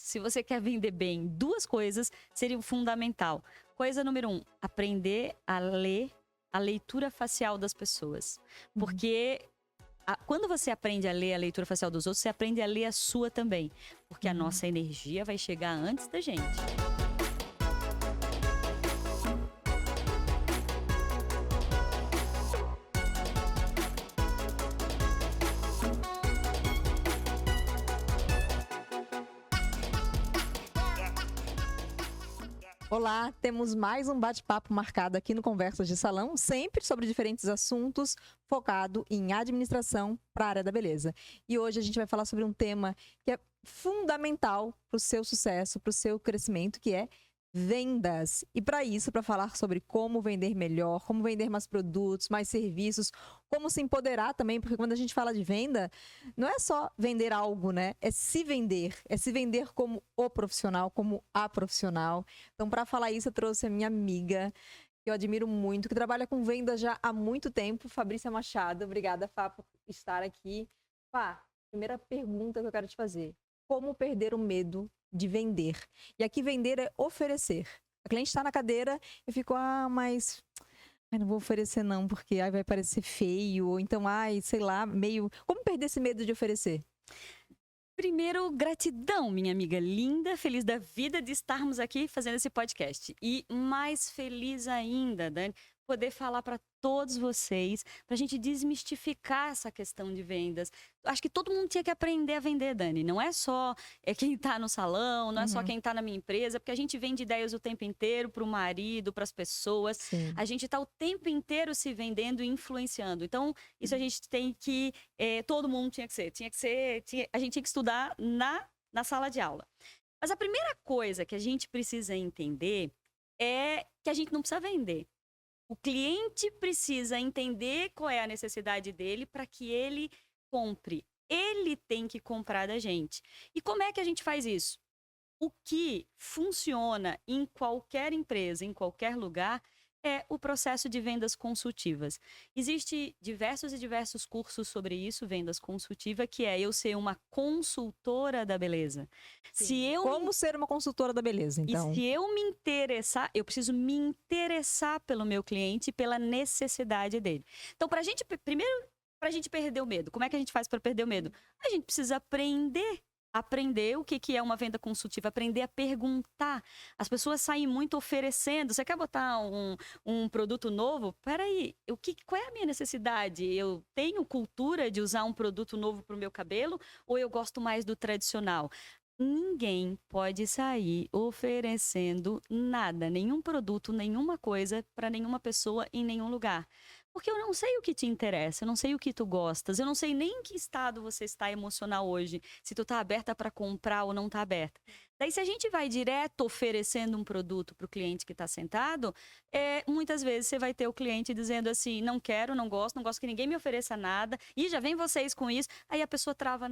se você quer vender bem, 2 coisas seriam fundamental. Coisa número 1, aprender a ler a leitura facial das pessoas. Porque quando você aprende a ler a leitura facial dos outros, você aprende a ler a sua também. Porque a nossa energia vai chegar antes da gente. Olá, temos mais um bate-papo marcado aqui no Conversas de Salão, sempre sobre diferentes assuntos, focado em administração para a área da beleza. E hoje a gente vai falar sobre um tema que é fundamental para o seu sucesso, para o seu crescimento, que é vendas. E para isso, para falar sobre como vender melhor, como vender mais produtos, mais serviços, como se empoderar também, porque quando a gente fala de venda, não é só vender algo, né? É se vender como o profissional, como a profissional. Então, para falar isso, eu trouxe a minha amiga, que eu admiro muito, que trabalha com venda já há muito tempo, Fabrícia Machado. Obrigada, Fá, por estar aqui. Fá, primeira pergunta que eu quero te fazer. Como perder o medo de vender? E aqui vender é oferecer. A cliente está na cadeira e fico, mas não vou oferecer não, porque vai parecer feio, ou então, sei lá, meio... Como perder esse medo de oferecer? Primeiro, gratidão, minha amiga linda, feliz da vida de estarmos aqui fazendo esse podcast. E mais feliz ainda, Dani, poder falar para todos vocês, para a gente desmistificar essa questão de vendas. Acho que todo mundo tinha que aprender a vender, Dani. Não é só quem está no salão, não é só quem está na minha empresa, porque a gente vende ideias o tempo inteiro para o marido, para as pessoas. Sim. A gente está o tempo inteiro se vendendo e influenciando. Então, isso a gente tem que... todo mundo tinha que ser. A gente tinha que estudar na sala de aula. Mas a primeira coisa que a gente precisa entender é que a gente não precisa vender. O cliente precisa entender qual é a necessidade dele para que ele compre. Ele tem que comprar da gente. E como é que a gente faz isso? O que funciona em qualquer empresa, em qualquer lugar, é o processo de vendas consultivas. Existem diversos cursos sobre isso, vendas consultiva, que é eu ser uma consultora da beleza. Como ser uma consultora da beleza, então? E se eu me interessar, eu preciso me interessar pelo meu cliente, pela necessidade dele. Então, primeiro, para a gente perder o medo, como é que a gente faz para perder o medo? A gente precisa aprender o que é uma venda consultiva, aprender a perguntar. As pessoas saem muito oferecendo. Você quer botar um produto novo? Peraí, qual é a minha necessidade? Eu tenho cultura de usar um produto novo para o meu cabelo ou eu gosto mais do tradicional? Ninguém pode sair oferecendo nada, nenhum produto, nenhuma coisa para nenhuma pessoa em nenhum lugar. Porque eu não sei o que te interessa, eu não sei o que tu gostas, eu não sei nem em que estado você está emocional hoje, se tu tá aberta para comprar ou não tá aberta. Daí, se a gente vai direto oferecendo um produto para o cliente que está sentado, muitas vezes você vai ter o cliente dizendo assim, não quero, não gosto que ninguém me ofereça nada, e já vem vocês com isso, aí a pessoa trava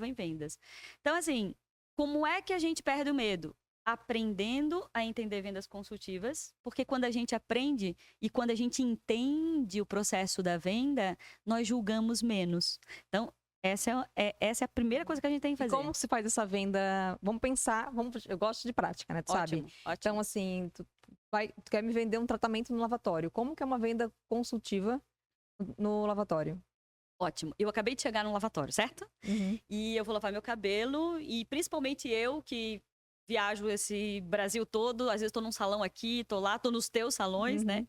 em vendas. Então, assim, como é que a gente perde o medo? Aprendendo a entender vendas consultivas, porque quando a gente aprende e quando a gente entende o processo da venda, nós julgamos menos. Então, essa é a primeira coisa que a gente tem que fazer. E como se faz essa venda? Vamos pensar, eu gosto de prática, né? Tu Ótimo, sabe? ótimo. Então, assim, tu quer me vender um tratamento no lavatório. Como que é uma venda consultiva no lavatório? Ótimo. Eu acabei de chegar no lavatório, certo? E eu vou lavar meu cabelo e principalmente eu que viajo esse Brasil todo, às vezes estou num salão aqui, estou lá, estou nos teus salões, né?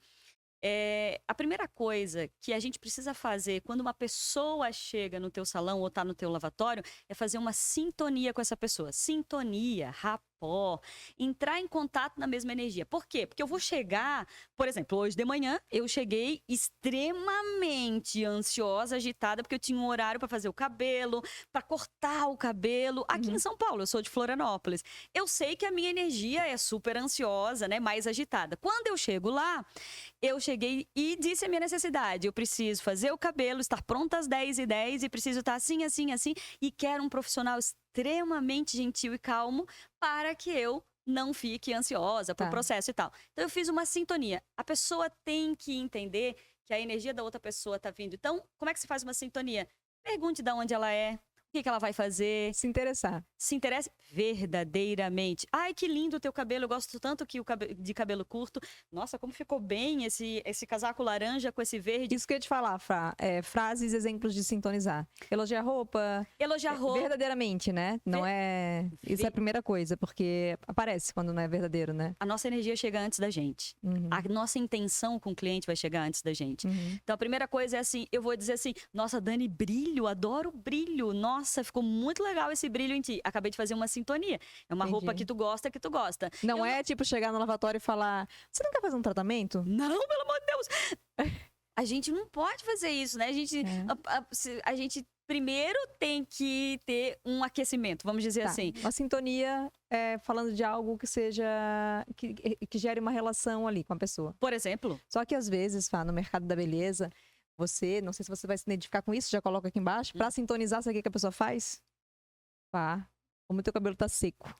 A primeira coisa que a gente precisa fazer quando uma pessoa chega no teu salão ou está no teu lavatório é fazer uma sintonia com essa pessoa. Sintonia, rapó, entrar em contato na mesma energia. Por quê? Porque eu vou chegar, por exemplo, hoje de manhã eu cheguei extremamente ansiosa, agitada, porque eu tinha um horário para fazer o cabelo, para cortar o cabelo. Aqui em São Paulo, eu sou de Florianópolis. Eu sei que a minha energia é super ansiosa, né? Mais agitada. Quando eu chego lá, eu cheguei e disse a minha necessidade. Eu preciso fazer o cabelo, estar pronta às 10h10 e preciso estar assim, assim, assim. E quero um profissional extremamente gentil e calmo para que eu não fique ansiosa pro processo e tal. Então, eu fiz uma sintonia. A pessoa tem que entender que a energia da outra pessoa tá vindo. Então, como é que se faz uma sintonia? Pergunte de onde ela é, que ela vai fazer. Se interessar. Se interesse verdadeiramente. Ai, que lindo o teu cabelo. Eu gosto tanto de cabelo curto. Nossa, como ficou bem esse casaco laranja com esse verde. Isso que eu ia te falar, frases, exemplos de sintonizar. Elogiar a roupa. Elogiar a roupa. Verdadeiramente, né? Não é... Isso é a primeira coisa, porque aparece quando não é verdadeiro, né? A nossa energia chega antes da gente. A nossa intenção com o cliente vai chegar antes da gente. Então, a primeira coisa é assim, eu vou dizer assim, nossa, Dani, brilho, adoro brilho. Nossa, ficou muito legal esse brilho em ti. Acabei de fazer uma sintonia. É uma roupa que tu gosta, Não é tipo chegar no lavatório e falar, você não quer fazer um tratamento? Não, pelo amor de Deus. A gente não pode fazer isso, né? A gente primeiro tem que ter um aquecimento, vamos dizer assim. Uma sintonia falando de algo que seja... Que gere uma relação ali com a pessoa. Por exemplo? Só que às vezes, no mercado da beleza, você, não sei se você vai se identificar com isso, já coloca aqui embaixo, pra sintonizar, sabe o que a pessoa faz? Como o teu cabelo tá seco.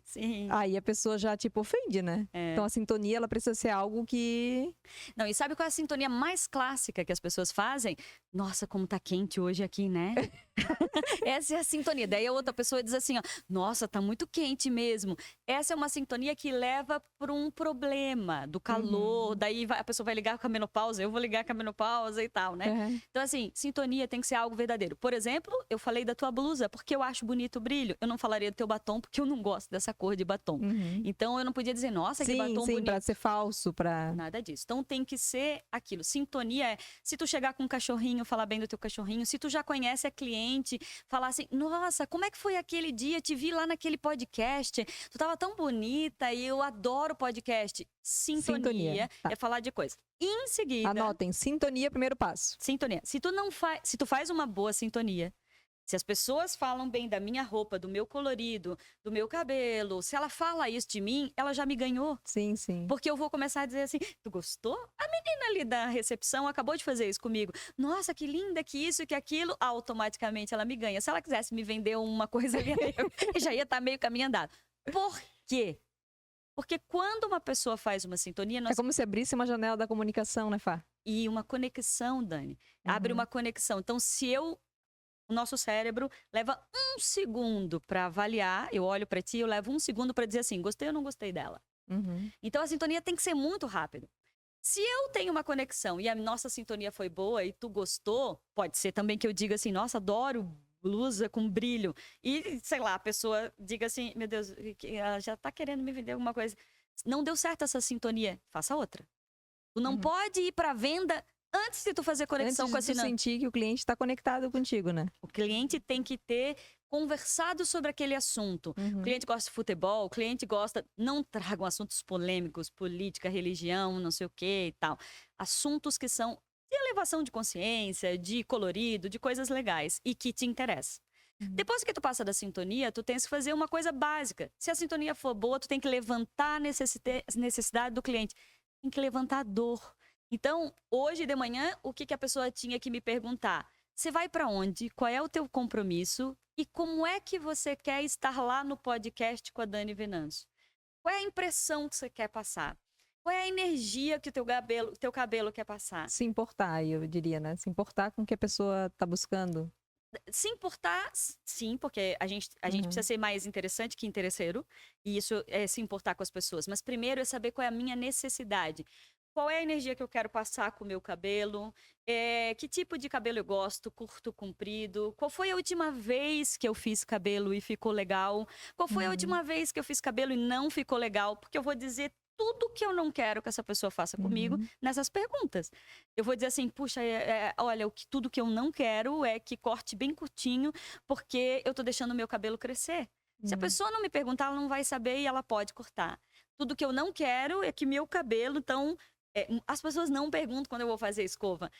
Sim. Aí a pessoa já, ofende, né? Então a sintonia, ela precisa ser algo que... Não, e sabe qual é a sintonia mais clássica que as pessoas fazem? Nossa, como tá quente hoje aqui, né? Essa é a sintonia. Daí a outra pessoa diz assim, ó, nossa, tá muito quente mesmo. Essa é uma sintonia que leva para um problema do calor. Daí a pessoa vai ligar com a menopausa, eu vou ligar com a menopausa e tal, né? Então, assim, sintonia tem que ser algo verdadeiro. Por exemplo, eu falei da tua blusa porque eu acho bonito o brilho. Eu não falaria do teu batom porque eu não gosto dessa cor de batom. Então, eu não podia dizer, nossa, que batom bonito. Pra ser falso, pra... Nada disso. Então, tem que ser aquilo. Sintonia é, se tu chegar com um cachorrinho, falar bem do teu cachorrinho. Se tu já conhece a cliente, falar assim, nossa, como é que foi aquele dia? Te vi lá naquele podcast. Tu tava tão bonita e eu adoro podcast. Sintonia. É falar de coisa. Em seguida... Anotem, sintonia, primeiro passo. Sintonia. Se tu faz uma boa sintonia, se as pessoas falam bem da minha roupa, do meu colorido, do meu cabelo, se ela fala isso de mim, ela já me ganhou. Sim, sim. Porque eu vou começar a dizer assim, tu gostou? A menina ali da recepção acabou de fazer isso comigo. Nossa, que linda, que isso, que aquilo. Automaticamente ela me ganha. Se ela quisesse me vender uma coisa ali, eu já ia estar meio caminho andado. Por quê? Porque quando uma pessoa faz uma sintonia... É como se abrisse uma janela da comunicação, né, Fá? E uma conexão, Dani. Abre uma conexão. Então, o nosso cérebro leva 1 segundo para avaliar. Eu olho para ti, eu levo 1 segundo para dizer assim, gostei ou não gostei dela. Então, a sintonia tem que ser muito rápido. Se eu tenho uma conexão e a nossa sintonia foi boa e tu gostou, pode ser também que eu diga assim, nossa, adoro blusa com brilho. E, sei lá, a pessoa diga assim, meu Deus, ela já tá querendo me vender alguma coisa. Não deu certo essa sintonia, faça outra. Tu não pode ir para venda... Antes de tu fazer conexão com a assinante. Antes de tu sentir que o cliente está conectado contigo, né? O cliente tem que ter conversado sobre aquele assunto. O cliente gosta de futebol, o cliente gosta... Não tragam assuntos polêmicos, política, religião, não sei o que e tal. Assuntos que são de elevação de consciência, de colorido, de coisas legais e que te interessam. Depois que tu passa da sintonia, tu tens que fazer uma coisa básica. Se a sintonia for boa, tu tem que levantar a necessidade do cliente. Tem que levantar a dor. Então, hoje de manhã, o que a pessoa tinha que me perguntar? Você vai para onde? Qual é o teu compromisso? E como é que você quer estar lá no podcast com a Dani Venâncio? Qual é a impressão que você quer passar? Qual é a energia que o teu cabelo quer passar? Se importar, eu diria, né? Se importar com o que a pessoa está buscando. Se importar, sim, porque a gente precisa ser mais interessante que interesseiro. E isso é se importar com as pessoas. Mas primeiro é saber qual é a minha necessidade. Qual é a energia que eu quero passar com o meu cabelo? Que tipo de cabelo eu gosto? Curto, comprido? Qual foi a última vez que eu fiz cabelo e ficou legal? Qual foi a última vez que eu fiz cabelo e não ficou legal? Porque eu vou dizer tudo que eu não quero que essa pessoa faça comigo nessas perguntas. Eu vou dizer assim, puxa, olha, tudo que eu não quero é que corte bem curtinho, porque eu tô deixando o meu cabelo crescer. Se a pessoa não me perguntar, ela não vai saber e ela pode cortar. Tudo que eu não quero é que meu cabelo, então... as pessoas não perguntam quando eu vou fazer escova.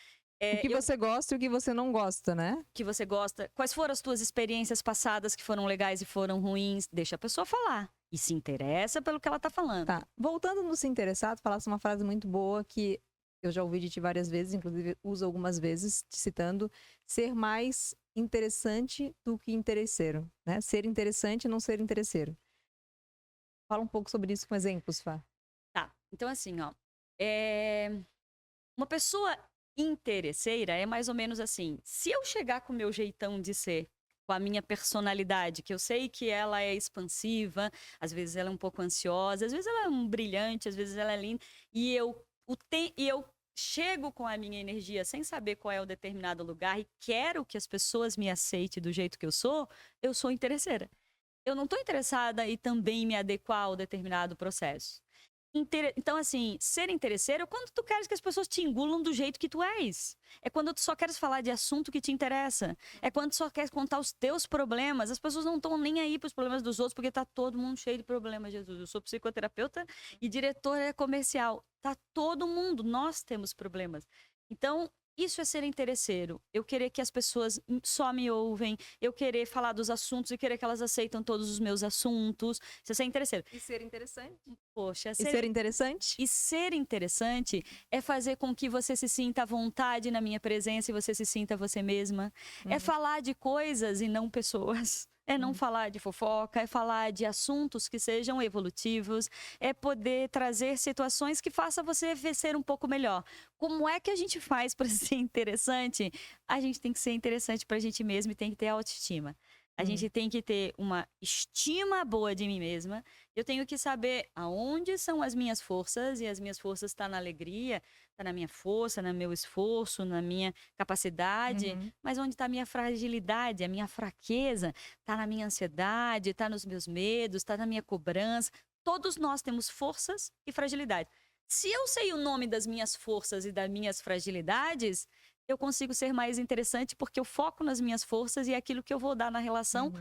O que você gosta e o que você não gosta, né? O que você gosta. Quais foram as tuas experiências passadas que foram legais e foram ruins? Deixa a pessoa falar. E se interessa pelo que ela tá falando. Tá. Voltando no se interessar, tu falasse uma frase muito boa que eu já ouvi de ti várias vezes, inclusive uso algumas vezes, te citando, ser mais interessante do que interesseiro, né? Ser interessante e não ser interesseiro. Fala um pouco sobre isso com exemplos, Fá. Tá. Então, assim, ó. Uma pessoa interesseira é mais ou menos assim. Se eu chegar com o meu jeitão de ser, com a minha personalidade, que eu sei que ela é expansiva, às vezes ela é um pouco ansiosa, às vezes ela é brilhante, às vezes ela é linda, e eu chego com a minha energia sem saber qual é o determinado lugar e quero que as pessoas me aceitem do jeito que eu sou interesseira. Eu não estou interessada em também me adequar ao determinado processo. Então, assim, ser interesseiro é quando tu queres que as pessoas te engulam do jeito que tu és. É quando tu só queres falar de assunto que te interessa. É quando tu só queres contar os teus problemas. As pessoas não estão nem aí para os problemas dos outros, porque tá todo mundo cheio de problemas, Jesus. Eu sou psicoterapeuta e diretora comercial. Tá todo mundo, nós temos problemas. Então, isso é ser interesseiro. Eu querer que as pessoas só me ouvem, eu querer falar dos assuntos e querer que elas aceitam todos os meus assuntos. Isso é ser interesseiro. E ser interessante. Poxa, E ser interessante? E ser interessante é fazer com que você se sinta à vontade na minha presença e você se sinta você mesma. É falar de coisas e não pessoas. É não falar de fofoca, é falar de assuntos que sejam evolutivos, é poder trazer situações que façam você ser um pouco melhor. Como é que a gente faz para ser interessante? A gente tem que ser interessante para a gente mesmo e tem que ter autoestima. A gente tem que ter uma estima boa de mim mesma. Eu tenho que saber aonde são as minhas forças, e as minhas forças estão na alegria, está na minha força, no meu esforço, na minha capacidade. Mas onde está a minha fragilidade, a minha fraqueza? Está na minha ansiedade, está nos meus medos, está na minha cobrança. Todos nós temos forças e fragilidade. Se eu sei o nome das minhas forças e das minhas fragilidades, eu consigo ser mais interessante porque eu foco nas minhas forças e é aquilo que eu vou dar na relação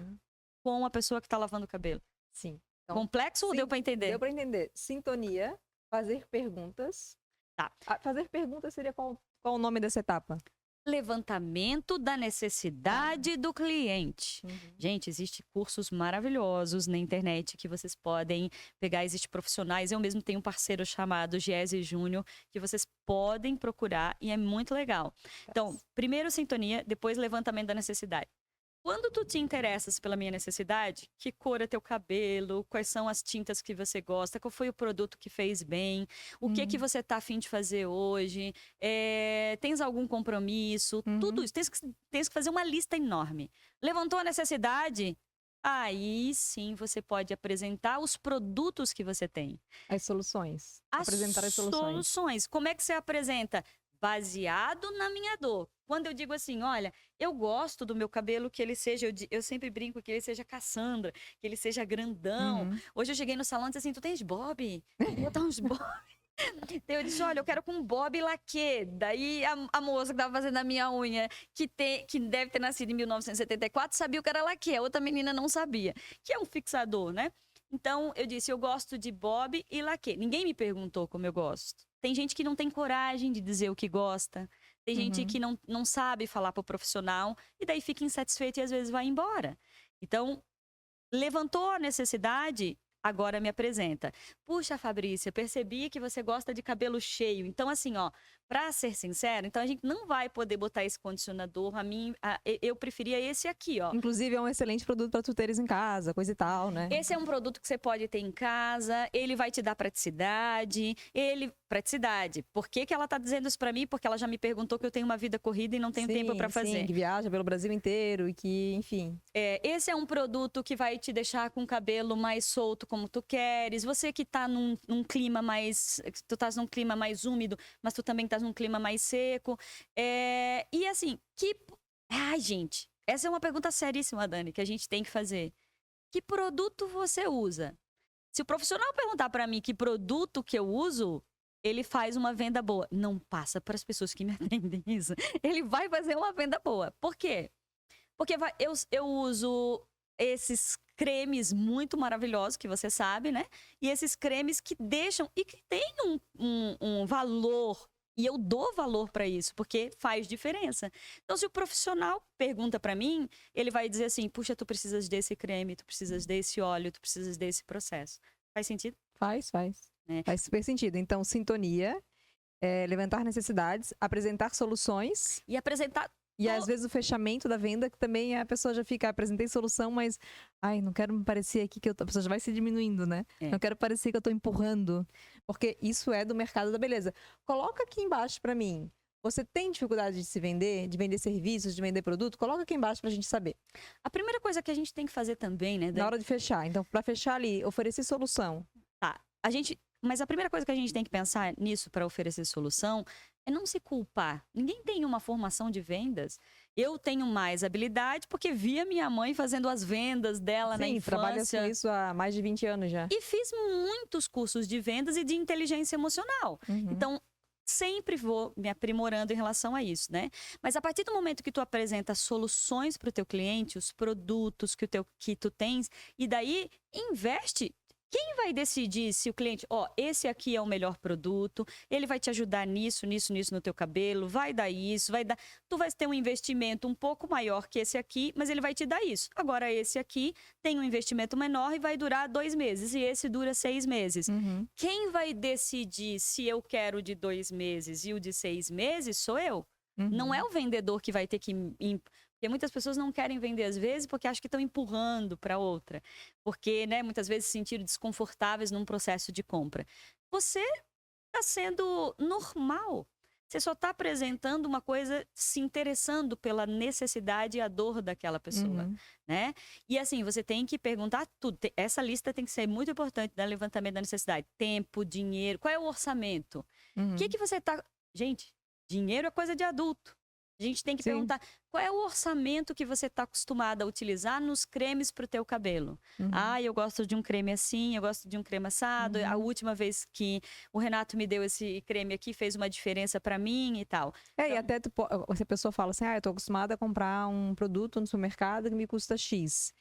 com a pessoa que está lavando o cabelo. Sim. Então, complexo ou deu para entender? Deu para entender. Sintonia, fazer perguntas. Tá. Fazer perguntas seria qual o nome dessa etapa? Levantamento da necessidade do cliente. Gente, existem cursos maravilhosos na internet que vocês podem pegar, existem profissionais. Eu mesmo tenho um parceiro chamado Giese Júnior, que vocês podem procurar e é muito legal. Então, primeiro sintonia, depois levantamento da necessidade. Quando tu te interessas pela minha necessidade, que cor é teu cabelo, quais são as tintas que você gosta, qual foi o produto que fez bem, o que você tá a fim de fazer hoje, tens algum compromisso, tudo isso. Tens que fazer uma lista enorme. Levantou a necessidade? Aí sim você pode apresentar os produtos que você tem. As soluções. Apresentar as soluções. Como é que você apresenta? Baseado na minha dor. Quando eu digo assim, olha, eu gosto do meu cabelo que ele seja, eu sempre brinco que ele seja Cassandra, que ele seja grandão. Hoje eu cheguei no salão e disse assim, tu tens bob? Vou botar uns bob. Eu disse, olha, eu quero com bob laque. Daí a moça que tava fazendo a minha unha, que deve ter nascido em 1974, sabia o que era laque. A outra menina não sabia. Que é um fixador, né? Então, eu disse, eu gosto de bob e laque. Ninguém me perguntou como eu gosto. Tem gente que não tem coragem de dizer o que gosta. Tem gente que não sabe falar para o profissional e daí fica insatisfeito e às vezes vai embora. Então, levantou a necessidade, agora me apresenta. Puxa, Fabrícia, percebi que você gosta de cabelo cheio. Então, assim, ó, pra ser sincero, então a gente não vai poder botar esse condicionador. Eu preferia esse aqui, ó. Inclusive, é um excelente produto para tu teres em casa, coisa e tal, né? Esse é um produto que você pode ter em casa, ele vai te dar praticidade. Praticidade. Por que ela tá dizendo isso pra mim? Porque ela já me perguntou que eu tenho uma vida corrida e não tenho tempo pra fazer. Sim, que viaja pelo Brasil inteiro e que, enfim. Esse é um produto que vai te deixar com o cabelo mais solto como tu queres. Você que tá num clima mais... Tu tá num clima mais úmido, mas tu também tá num clima mais seco. E assim, Ai, gente, essa é uma pergunta seríssima, Dani, que a gente tem que fazer. Que produto você usa? Se o profissional perguntar pra mim que produto que eu uso, ele faz uma venda boa. Não passa para as pessoas que me atendem isso. Ele vai fazer uma venda boa. Por quê? Porque eu uso esses cremes muito maravilhosos, que você sabe, né? E esses cremes que deixam e que têm um valor. E eu dou valor para isso, porque faz diferença. Então, se o profissional pergunta para mim, ele vai dizer assim, puxa, tu precisas desse creme, tu precisas desse óleo, tu precisas desse processo. Faz sentido? Faz. Faz super sentido. Então, sintonia, levantar necessidades, apresentar soluções. E apresentar... E às vezes o fechamento da venda, que também a pessoa já fica, apresentei solução, mas ai, não quero me parecer aqui que a pessoa já vai se diminuindo, né? Não quero parecer que eu tô empurrando, porque isso é do mercado da beleza. Coloca aqui embaixo pra mim. Você tem dificuldade de se vender, de vender serviços, de vender produto? Coloca aqui embaixo pra gente saber. A primeira coisa que a gente tem que fazer também, né, Na hora de fechar. Então, para fechar ali, oferecer solução. Tá. Mas a primeira coisa que a gente tem que pensar nisso para oferecer solução é não se culpar. Ninguém tem uma formação de vendas. Eu tenho mais habilidade porque vi a minha mãe fazendo as vendas dela na Sim, trabalha infância. com isso há mais de 20 anos já. E fiz muitos cursos de vendas e de inteligência emocional. Uhum. Então, sempre vou me aprimorando em relação a isso, né? Mas a partir do momento que tu apresenta soluções para o teu cliente, os produtos que tu tens, e daí investe. Quem vai decidir se o cliente, esse aqui é o melhor produto, ele vai te ajudar nisso no teu cabelo, vai dar isso, tu vai ter um investimento um pouco maior que esse aqui, mas ele vai te dar isso. Agora esse aqui tem um investimento menor e vai durar 2 meses, e esse dura 6 meses. Uhum. Quem vai decidir se eu quero o de 2 meses e o de 6 meses sou eu. Uhum. Não é o vendedor que vai ter que... Porque muitas pessoas não querem vender às vezes porque acham que estão empurrando para outra. Porque, né, muitas vezes se sentiram desconfortáveis num processo de compra. Você está sendo normal. Você só está apresentando uma coisa se interessando pela necessidade e a dor daquela pessoa, né? E assim, você tem que perguntar tudo. Essa lista tem que ser muito importante do levantamento da necessidade. Tempo, dinheiro, qual é o orçamento? O que você está... Gente, dinheiro é coisa de adulto. A gente tem que perguntar qual é o orçamento que você está acostumado a utilizar nos cremes para o teu cabelo. Eu gosto de um creme assim, eu gosto de um creme assado. A última vez que o Renato me deu esse creme aqui fez uma diferença para mim e tal. E até se a pessoa fala assim, eu tô acostumada a comprar um produto no supermercado que me custa X.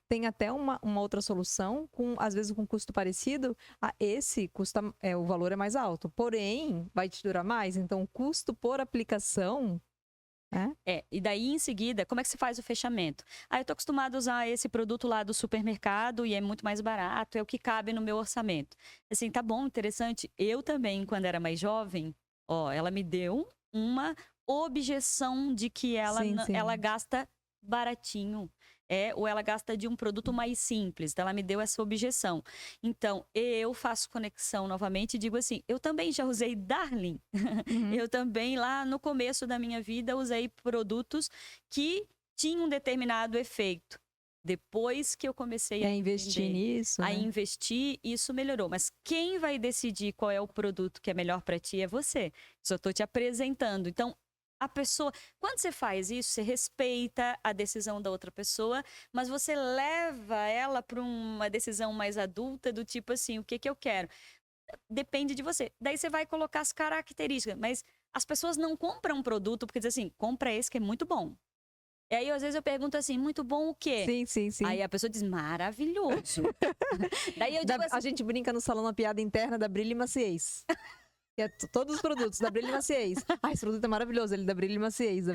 Tem até uma outra solução, às vezes com custo parecido, esse custa, o valor é mais alto, porém vai te durar mais, então o custo por aplicação... E daí em seguida, como é que se faz o fechamento? Eu tô acostumado a usar esse produto lá do supermercado e é muito mais barato, é o que cabe no meu orçamento. Assim, tá bom, interessante. Eu também, quando era mais jovem, ela me deu uma objeção de que ela gasta baratinho. Ou ela gasta de um produto mais simples. Então, ela me deu essa objeção. Então, eu faço conexão novamente e digo assim, eu também já usei Darling. Eu também, lá no começo da minha vida, usei produtos que tinham um determinado efeito. Depois que eu comecei a investir nisso, a investir, isso melhorou. Mas quem vai decidir qual é o produto que é melhor para ti é você. Só estou te apresentando. Então, a pessoa, quando você faz isso, você respeita a decisão da outra pessoa, mas você leva ela para uma decisão mais adulta, do tipo assim, o que eu quero? Depende de você. Daí você vai colocar as características, mas as pessoas não compram um produto porque dizem assim, compra esse que é muito bom. E aí, às vezes, eu pergunto assim, muito bom o quê? Sim. Aí a pessoa diz, maravilhoso. Daí eu digo assim, a gente brinca no salão na piada interna da Brilho Maciez. Todos os produtos da Brilho Maciez. Esse produto é maravilhoso, ele da Brilho Maciez.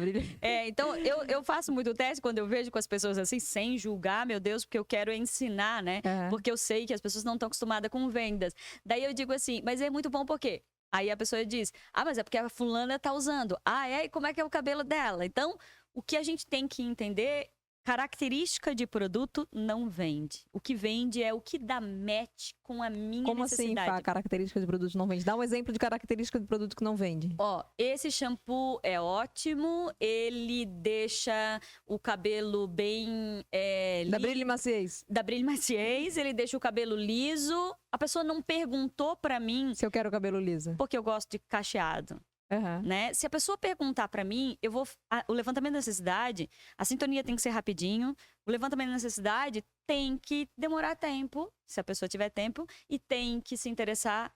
Então, eu faço muito teste quando eu vejo com as pessoas assim, sem julgar, meu Deus, porque eu quero ensinar, né? Porque eu sei que as pessoas não estão acostumadas com vendas. Daí eu digo assim, mas é muito bom por quê? Aí a pessoa diz, mas é porque a fulana tá usando. E como é que é o cabelo dela? Então, o que a gente tem que entender... Característica de produto não vende. O que vende é o que dá match com a minha necessidade. Como assim, característica de produto não vende? Dá um exemplo de característica de produto que não vende. Esse shampoo é ótimo, ele deixa o cabelo bem... Da Brilho Maciez. Da Brilho Maciez, ele deixa o cabelo liso. A pessoa não perguntou pra mim... Se eu quero cabelo liso. Porque eu gosto de cacheado. Né? Se a pessoa perguntar para mim, o levantamento da necessidade, a sintonia tem que ser rapidinho, o levantamento da necessidade tem que demorar tempo, se a pessoa tiver tempo, e tem que se interessar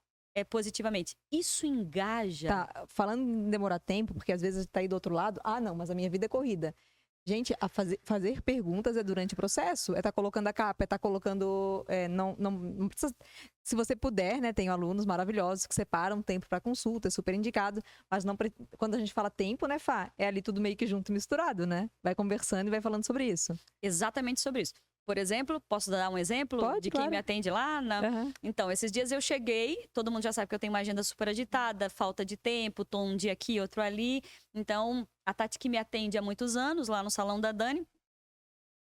positivamente. Isso engaja. Falando em demorar tempo, porque às vezes tá aí do outro lado, não, mas a minha vida é corrida. Gente, fazer perguntas é durante o processo. É colocando a capa, é colocando... não precisa... Se você puder, né? Tenho alunos maravilhosos que separam tempo para consulta, é super indicado. Mas não, quando a gente fala tempo, né, Fá? É ali tudo meio que junto e misturado, né? Vai conversando e vai falando sobre isso. Exatamente sobre isso. Por exemplo, posso dar um exemplo de quem me atende lá? Então, esses dias eu cheguei, todo mundo já sabe que eu tenho uma agenda super agitada, falta de tempo, tô um dia aqui, outro ali. Então, a Tati que me atende há muitos anos, lá no salão da Dani,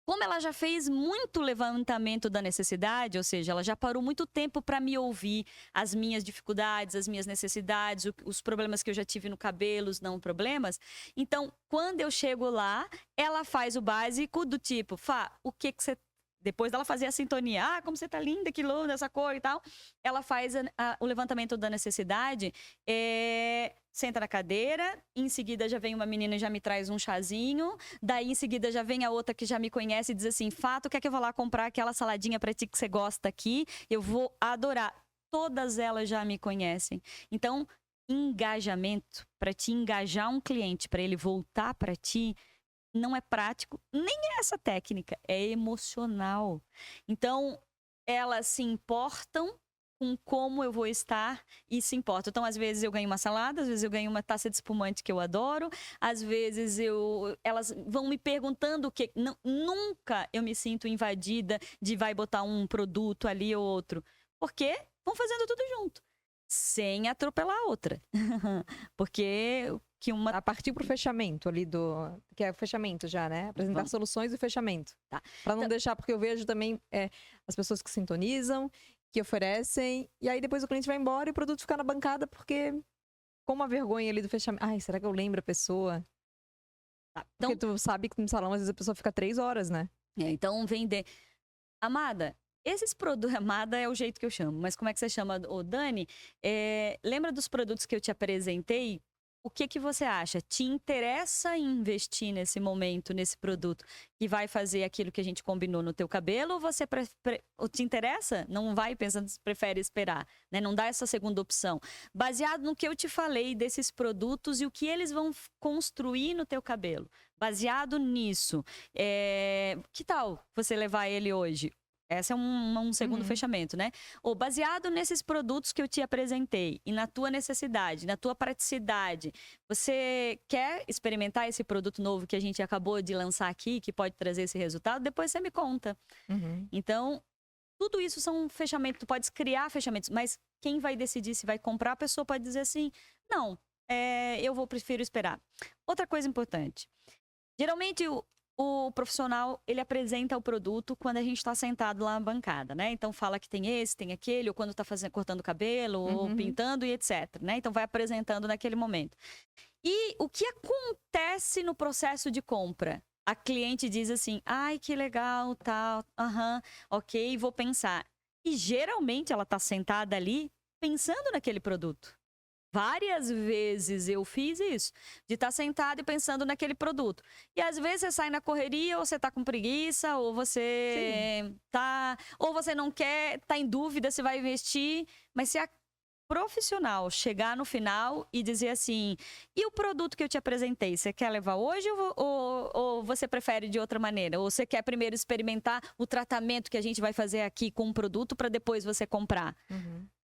como ela já fez muito levantamento da necessidade, ou seja, ela já parou muito tempo para me ouvir as minhas dificuldades, as minhas necessidades, os problemas que eu já tive no cabelo, os não problemas. Então, quando eu chego lá, ela faz o básico do tipo, Fá, o que você... Depois dela fazer a sintonia, como você tá linda, que linda essa cor e tal, ela faz o levantamento da necessidade, senta na cadeira, em seguida já vem uma menina e já me traz um chazinho, daí em seguida já vem a outra que já me conhece e diz assim, Fato, quer que eu vou lá comprar aquela saladinha pra ti que você gosta aqui? Eu vou adorar. Todas elas já me conhecem. Então, engajamento, para te engajar um cliente, para ele voltar para ti, não é prático, nem é essa técnica, é emocional. Então, elas se importam com como eu vou estar e se importam. Então, às vezes eu ganho uma salada, às vezes eu ganho uma taça de espumante que eu adoro, às vezes elas vão me perguntando o que... Nunca eu me sinto invadida de vai botar um produto ali ou outro. Porque vão fazendo tudo junto, sem atropelar a outra. Porque... A partir pro fechamento ali que é o fechamento já, né? Apresentar soluções e fechamento. Tá. Para não deixar, porque eu vejo também as pessoas que sintonizam, que oferecem, e aí depois o cliente vai embora e o produto fica na bancada, porque com uma vergonha ali do fechamento. Ai, será que eu lembro a pessoa? Tá. Então, porque tu sabe que no salão, às vezes, a pessoa fica 3 horas, né? Então, vender. Amada, esses produtos... Amada é o jeito que eu chamo, mas como é que você chama, ô Dani? Lembra dos produtos que eu te apresentei? O que você acha? Te interessa investir nesse momento, nesse produto, que vai fazer aquilo que a gente combinou no teu cabelo? Ou você ou te interessa? Não vai pensando, prefere esperar, né? Não dá essa segunda opção. Baseado no que eu te falei desses produtos e o que eles vão construir no teu cabelo. Baseado nisso, que tal você levar ele hoje? Esse é um segundo fechamento, né? Ou baseado nesses produtos que eu te apresentei e na tua necessidade, na tua praticidade, você quer experimentar esse produto novo que a gente acabou de lançar aqui, que pode trazer esse resultado? Depois você me conta. Então, tudo isso são fechamentos. Tu podes criar fechamentos, mas quem vai decidir se vai comprar, a pessoa pode dizer assim, não, prefiro esperar. Outra coisa importante. Geralmente, o profissional, ele apresenta o produto quando a gente está sentado lá na bancada, né? Então, fala que tem esse, tem aquele, ou quando está cortando o cabelo, ou pintando e etc, né? Então, vai apresentando naquele momento. E o que acontece no processo de compra? A cliente diz assim, ai, que legal, tal, ok, vou pensar. E, geralmente, ela está sentada ali pensando naquele produto. Várias vezes eu fiz isso, de estar sentada e pensando naquele produto. E às vezes você sai na correria, ou você tá com preguiça, ou você ou você não quer, tá em dúvida se vai investir. Mas se a profissional chegar no final e dizer assim, e o produto que eu te apresentei, você quer levar hoje ou você prefere de outra maneira? Ou você quer primeiro experimentar o tratamento que a gente vai fazer aqui com o produto para depois você comprar?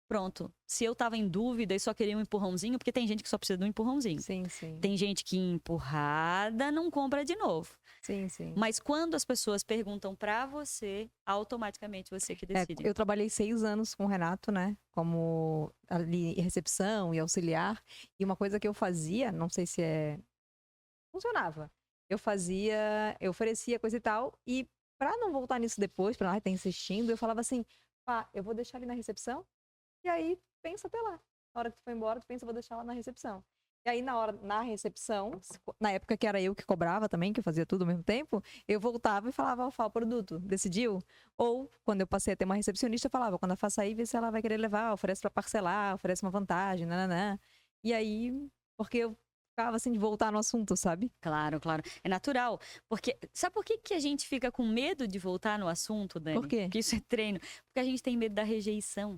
Pronto. Se eu tava em dúvida e só queria um empurrãozinho, porque tem gente que só precisa de um empurrãozinho. Sim, sim. Tem gente que empurrada não compra de novo. Sim, sim. Mas quando as pessoas perguntam pra você, automaticamente você que decide. Eu trabalhei 6 anos com o Renato, né? Como ali recepção e auxiliar. E uma coisa que eu fazia, não sei se funcionava. Eu oferecia coisa e tal. E pra não voltar nisso depois, pra não estar insistindo, eu falava assim, eu vou deixar ali na recepção. E aí, pensa até lá. Na hora que tu for embora, tu pensa, vou deixar lá na recepção. E aí, na recepção, na época que era eu que cobrava também, que eu fazia tudo ao mesmo tempo, eu voltava e falava, o produto, decidiu? Ou, quando eu passei a ter uma recepcionista, eu falava, quando a faça aí, vê se ela vai querer levar, oferece pra parcelar, oferece uma vantagem, nananã. E aí, porque eu ficava assim de voltar no assunto, sabe? Claro, claro. É natural. Porque, sabe por que a gente fica com medo de voltar no assunto, Dani? Por quê? Porque isso é treino. Porque a gente tem medo da rejeição.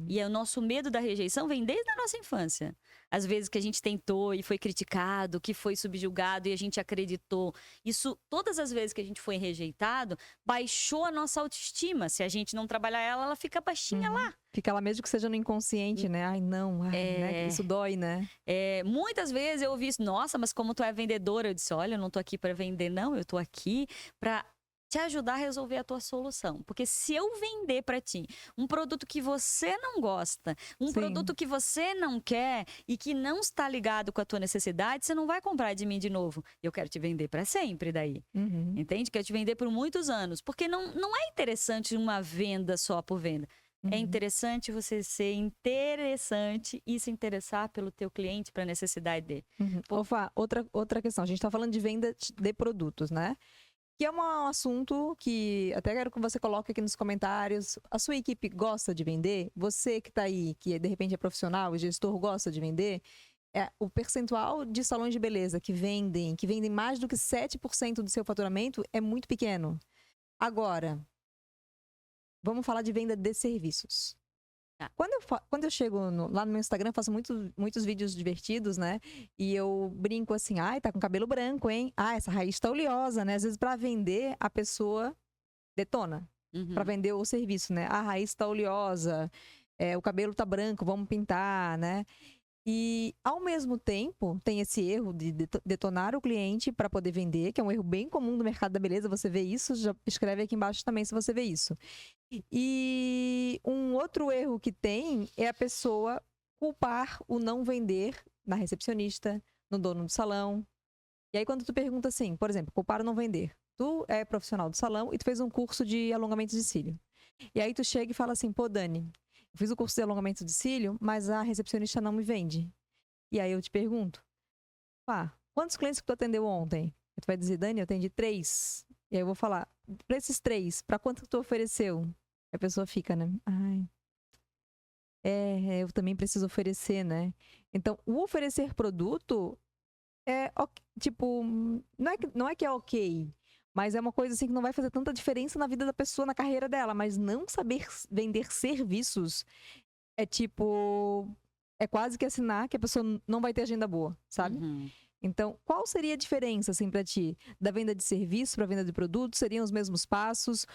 E o nosso medo da rejeição vem desde a nossa infância. Às vezes que a gente tentou e foi criticado, que foi subjugado e a gente acreditou. Isso, todas as vezes que a gente foi rejeitado, baixou a nossa autoestima. Se a gente não trabalhar ela fica baixinha lá. Fica lá mesmo que seja no inconsciente, né? Ai, não, né? Isso dói, né? Muitas vezes eu ouvi isso, nossa, mas como tu é vendedora? Eu disse, olha, eu não tô aqui para vender, não. Eu tô aqui para te ajudar a resolver a tua solução. Porque se eu vender para ti um produto que você não gosta, Sim. produto que você não quer e que não está ligado com a tua necessidade, você não vai comprar de mim de novo. Eu quero te vender para sempre daí. Uhum. Entende? Quero te vender por muitos anos. Porque não é interessante uma venda só por venda. É interessante você ser interessante e se interessar pelo teu cliente, para a necessidade dele. Ofa, outra questão. A gente está falando de venda de produtos, né? Que é um assunto que até quero que você coloque aqui nos comentários. A sua equipe gosta de vender? Você que está aí, que de repente é profissional e gestor, gosta de vender? O percentual de salões de beleza que vendem mais do que 7% do seu faturamento é muito pequeno. Agora, vamos falar de venda de serviços. Tá. Quando eu chego lá no meu Instagram, eu faço muitos vídeos divertidos, né? E eu brinco assim, ai, tá com cabelo branco, hein? Ah, essa raiz tá oleosa, né? Às vezes, para vender, a pessoa detona. Para vender o serviço, né? A raiz tá oleosa, o cabelo tá branco, vamos pintar, né? E, ao mesmo tempo, tem esse erro de detonar o cliente para poder vender, que é um erro bem comum do mercado da beleza. Você vê isso? Já escreve aqui embaixo também se você vê isso. E um outro erro que tem é a pessoa culpar o não vender na recepcionista, no dono do salão. E aí, quando tu pergunta assim, por exemplo, culpar o não vender. Tu é profissional do salão e tu fez um curso de alongamento de cílio. E aí tu chega e fala assim, pô, Dani, eu fiz o curso de alongamento de cílio, mas a recepcionista não me vende. E aí eu te pergunto, quantos clientes que tu atendeu ontem? E tu vai dizer, Dani, eu atendi 3. E aí eu vou falar, para esses 3, para quanto que tu ofereceu? A pessoa fica, né? Ai, eu também preciso oferecer, né? Então, o oferecer produto tipo, não é que é ok, mas é uma coisa assim que não vai fazer tanta diferença na vida da pessoa, na carreira dela. Mas não saber vender serviços é tipo, é quase que assinar que a pessoa não vai ter agenda boa, sabe? Então, qual seria a diferença, assim, para ti, da venda de serviço para a venda de produto? Seriam os mesmos passos?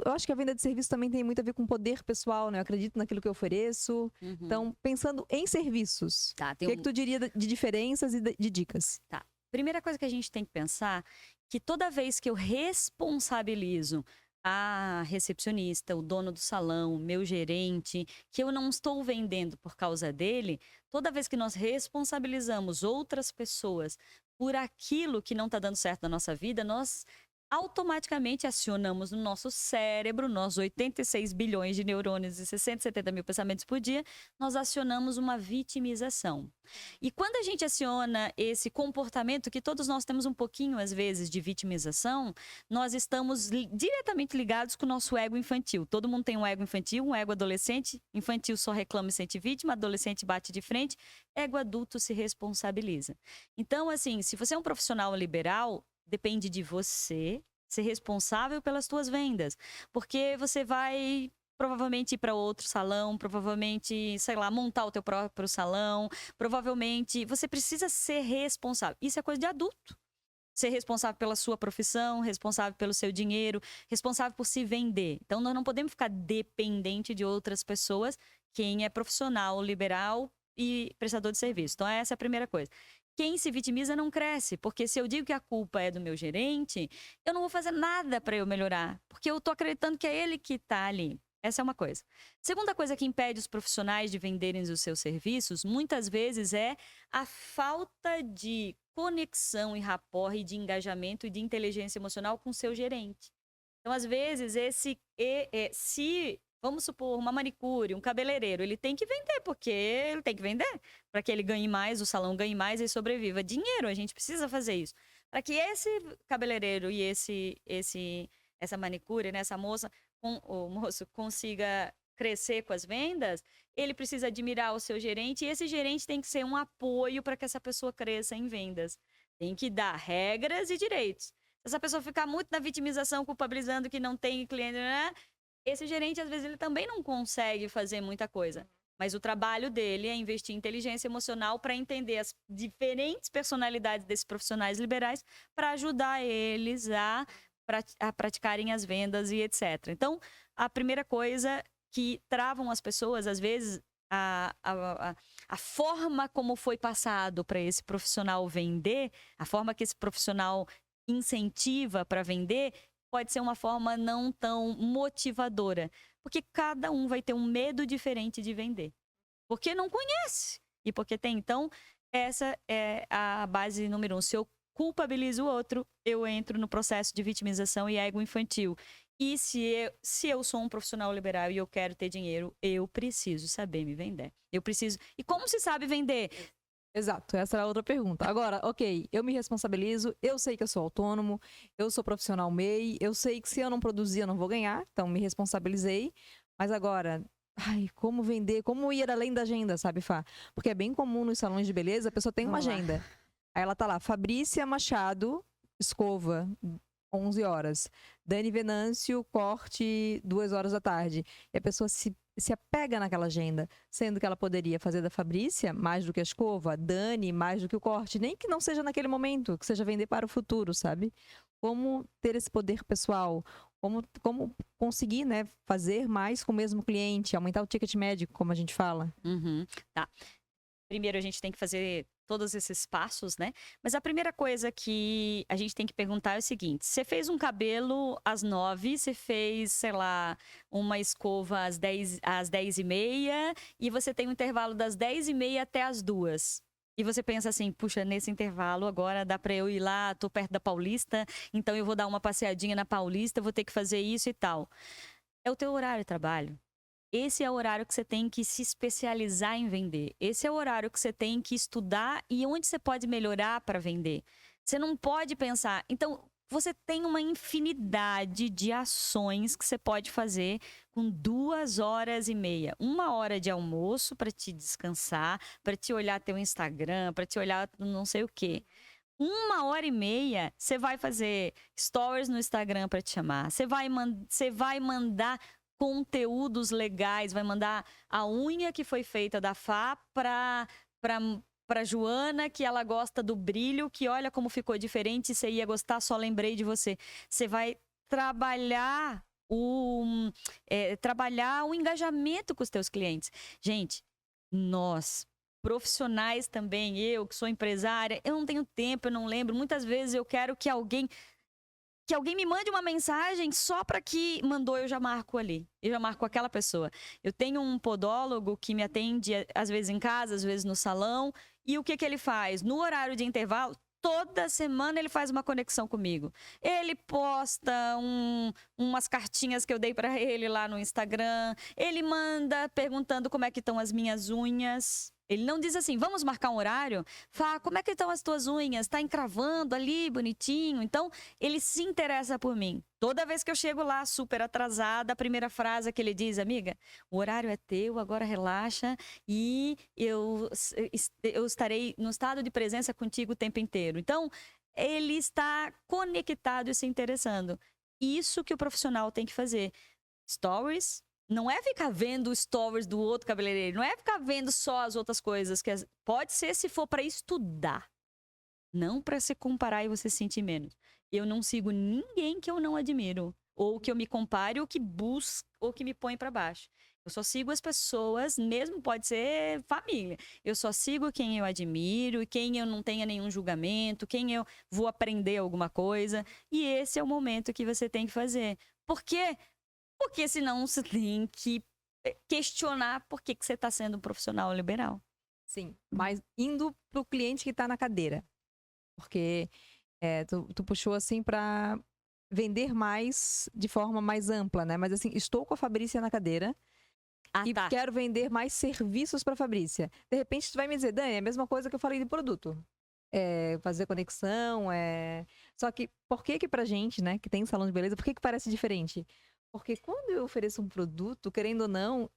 Eu acho que a venda de serviço também tem muito a ver com poder pessoal, né? Eu acredito naquilo que eu ofereço. Então, pensando em serviços, o que tu diria de diferenças e de dicas? Tá. Primeira coisa que a gente tem que pensar, que toda vez que eu responsabilizo a recepcionista, o dono do salão, o meu gerente, que eu não estou vendendo por causa dele, toda vez que nós responsabilizamos outras pessoas por aquilo que não está dando certo na nossa vida, nós automaticamente acionamos no nosso cérebro, nós 86 bilhões de neurônios e 670 mil pensamentos por dia, nós acionamos uma vitimização. E quando a gente aciona esse comportamento, que todos nós temos um pouquinho, às vezes, de vitimização, nós estamos diretamente ligados com o nosso ego infantil. Todo mundo tem um ego infantil, um ego adolescente. Infantil só reclama e sente vítima, adolescente bate de frente, ego adulto se responsabiliza. Então, assim, se você é um profissional liberal, depende de você ser responsável pelas tuas vendas. Porque você vai provavelmente ir para outro salão, provavelmente, sei lá, montar o teu próprio salão, provavelmente você precisa ser responsável. Isso é coisa de adulto. Ser responsável pela sua profissão, responsável pelo seu dinheiro, responsável por se vender. Então, nós não podemos ficar dependente de outras pessoas, quem é profissional, liberal e prestador de serviço. Então, essa é a primeira coisa. Quem se vitimiza não cresce, porque se eu digo que a culpa é do meu gerente, eu não vou fazer nada para eu melhorar, porque eu estou acreditando que é ele que está ali. Essa é uma coisa. Segunda coisa que impede os profissionais de venderem os seus serviços, muitas vezes, é a falta de conexão e rapport e de engajamento e de inteligência emocional com o seu gerente. Então, às vezes, se, vamos supor, uma manicure, um cabeleireiro, ele tem que vender, porque ele tem que vender para que ele ganhe mais, o salão ganhe mais e sobreviva. Dinheiro, a gente precisa fazer isso. Para que esse cabeleireiro e essa manicure, né, essa moça, o moço consiga crescer com as vendas, ele precisa admirar o seu gerente e esse gerente tem que ser um apoio para que essa pessoa cresça em vendas. Tem que dar regras e direitos. Se essa pessoa ficar muito na vitimização, culpabilizando que não tem cliente, né? Esse gerente, às vezes, ele também não consegue fazer muita coisa. Mas o trabalho dele é investir em inteligência emocional para entender as diferentes personalidades desses profissionais liberais para ajudar eles a praticarem as vendas e etc. Então, a primeira coisa que travam as pessoas, às vezes, a forma como foi passado para esse profissional vender, a forma que esse profissional incentiva para vender, pode ser uma forma não tão motivadora. Porque cada um vai ter um medo diferente de vender. Porque não conhece. E porque tem. Então, essa é a base número 1. Se eu culpabilizo o outro, eu entro no processo de vitimização e ego infantil. E se eu sou um profissional liberal e eu quero ter dinheiro, eu preciso saber me vender. Eu preciso. E como se sabe vender? Exato, essa era a outra pergunta. Agora, ok, eu me responsabilizo, eu sei que eu sou autônomo, eu sou profissional MEI, eu sei que se eu não produzir eu não vou ganhar, então me responsabilizei. Mas agora, ai, como vender, como ir além da agenda, sabe, Fá? Porque é bem comum nos salões de beleza, a pessoa tem uma Vamos lá. agenda. Aí ela tá lá, Fabrícia Machado, escova, 11 horas. Dani Venâncio, corte, 2 horas da tarde. E a pessoa se apega naquela agenda, sendo que ela poderia fazer da Fabrícia mais do que a escova, Dani mais do que o corte, nem que não seja naquele momento, que seja vender para o futuro, sabe? Como ter esse poder pessoal, como conseguir, né, fazer mais com o mesmo cliente, aumentar o ticket médio, como a gente fala. Tá. Primeiro a gente tem que fazer todos esses passos, né? Mas a primeira coisa que a gente tem que perguntar é o seguinte: você fez um cabelo às 9, você fez, sei lá, uma escova às 10h30 e você tem um intervalo das 10h30 até as 2. E você pensa assim, puxa, nesse intervalo agora dá pra eu ir lá, tô perto da Paulista, então eu vou dar uma passeadinha na Paulista, vou ter que fazer isso e tal. É o teu horário de trabalho. Esse é o horário que você tem que se especializar em vender. Esse é o horário que você tem que estudar e onde você pode melhorar para vender. Você não pode pensar. Então, você tem uma infinidade de ações que você pode fazer com 2h30. 1 hora de almoço para te descansar, para te olhar teu Instagram, para te olhar não sei o quê. 1h30, você vai fazer stories no Instagram para te chamar. Você vai mandar conteúdos legais, vai mandar a unha que foi feita da Fá para Joana, que ela gosta do brilho, que olha como ficou diferente, você ia gostar, só lembrei de você. Você vai trabalhar o engajamento com os teus clientes. Gente, nós profissionais também, eu que sou empresária, eu não tenho tempo, eu não lembro. Muitas vezes eu quero que alguém me mande uma mensagem só para que mandou, eu já marco ali. Eu já marco aquela pessoa. Eu tenho um podólogo que me atende às vezes em casa, às vezes no salão. E o que ele faz? No horário de intervalo, toda semana ele faz uma conexão comigo. Ele posta umas cartinhas que eu dei para ele lá no Instagram. Ele manda perguntando como é que estão as minhas unhas. Ele não diz assim, vamos marcar um horário? Fá, como é que estão as tuas unhas? Tá encravando ali, bonitinho? Então, ele se interessa por mim. Toda vez que eu chego lá, super atrasada, a primeira frase que ele diz, amiga, o horário é teu, agora relaxa e eu estarei no estado de presença contigo o tempo inteiro. Então, ele está conectado e se interessando. Isso que o profissional tem que fazer. Stories. Não é ficar vendo stories do outro cabeleireiro, não é ficar vendo só as outras coisas. Pode ser se for para estudar, não para se comparar e você se sentir menos. Eu não sigo ninguém que eu não admiro, ou que eu me compare, ou que busque, ou que me põe para baixo. Eu só sigo as pessoas, mesmo pode ser família. Eu só sigo quem eu admiro, quem eu não tenha nenhum julgamento, quem eu vou aprender alguma coisa. E esse é o momento que você tem que fazer. Por quê? Porque senão você tem que questionar por que você está sendo um profissional liberal. Sim, mas indo para o cliente que está na cadeira. Porque tu puxou assim para vender mais de forma mais ampla, né? Mas assim, estou com a Fabrícia na cadeira e tá. quero vender mais serviços para a Fabrícia. De repente tu vai me dizer, Dani, é a mesma coisa que eu falei de produto. Fazer conexão, Só que por que pra gente, né, que tem salão de beleza, por que parece diferente? Porque quando eu ofereço um produto, querendo ou não,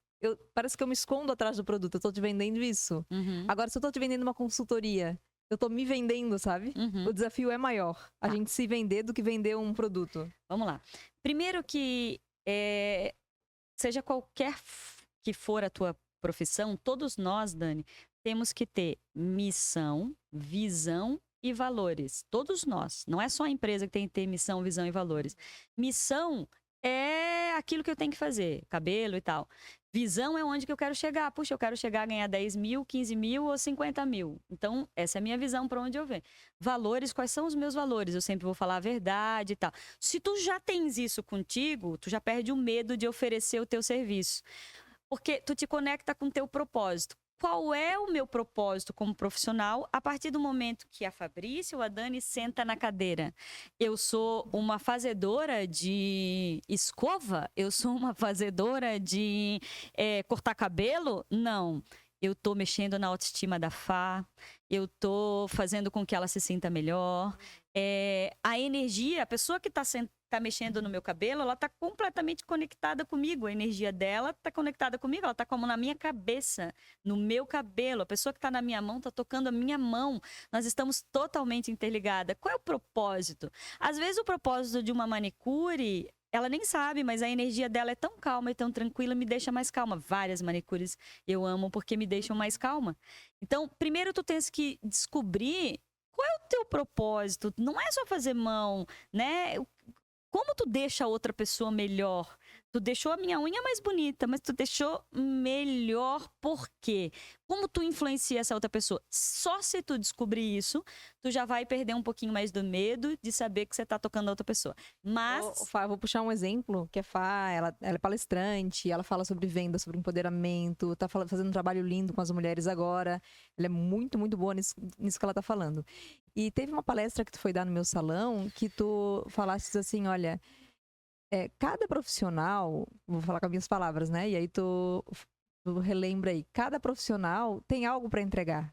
parece que eu me escondo atrás do produto. Eu tô te vendendo isso. Uhum. Agora, se eu tô te vendendo uma consultoria, eu tô me vendendo, sabe? Uhum. O desafio é maior. A gente se vender do que vender um produto. Vamos lá. Primeiro que, seja qualquer que for a tua profissão, todos nós, Dani, temos que ter missão, visão e valores. Todos nós. Não é só a empresa que tem que ter missão, visão e valores. Missão é aquilo que eu tenho que fazer, cabelo e tal. Visão é onde que eu quero chegar. Puxa, eu quero chegar a ganhar 10 mil, 15 mil ou 50 mil. Então, essa é a minha visão para onde eu venho. Valores, quais são os meus valores? Eu sempre vou falar a verdade e tal. Se tu já tens isso contigo, tu já perde o medo de oferecer o teu serviço. Porque tu te conecta com o teu propósito. Qual é o meu propósito como profissional a partir do momento que a Fabrícia ou a Dani senta na cadeira? Eu sou uma fazedora de escova? Eu sou uma fazedora de cortar cabelo? Não. Eu tô mexendo na autoestima da Fá, eu tô fazendo com que ela se sinta melhor. A energia, a pessoa que tá mexendo no meu cabelo, ela tá completamente conectada comigo. A energia dela tá conectada comigo, ela tá como na minha cabeça, no meu cabelo. A pessoa que tá na minha mão tá tocando a minha mão. Nós estamos totalmente interligadas. Qual é o propósito? Às vezes o propósito de uma manicure, ela nem sabe, mas a energia dela é tão calma e tão tranquila, me deixa mais calma. Várias manicures eu amo porque me deixam mais calma. Então, primeiro tu tens que descobrir qual é o teu propósito. Não é só fazer mão, né? Como tu deixa a outra pessoa melhor? Tu deixou a minha unha mais bonita, mas tu deixou melhor por quê? Como tu influencia essa outra pessoa? Só se tu descobrir isso, tu já vai perder um pouquinho mais do medo de saber que você tá tocando a outra pessoa. Mas... Fá, vou puxar um exemplo, que a Fá, ela é palestrante, ela fala sobre venda, sobre empoderamento, tá fazendo um trabalho lindo com as mulheres agora. Ela é muito, muito boa nisso que ela tá falando. E teve uma palestra que tu foi dar no meu salão, que tu falaste assim, olha, cada profissional, vou falar com as minhas palavras, né? E aí tu relembra aí, cada profissional tem algo para entregar.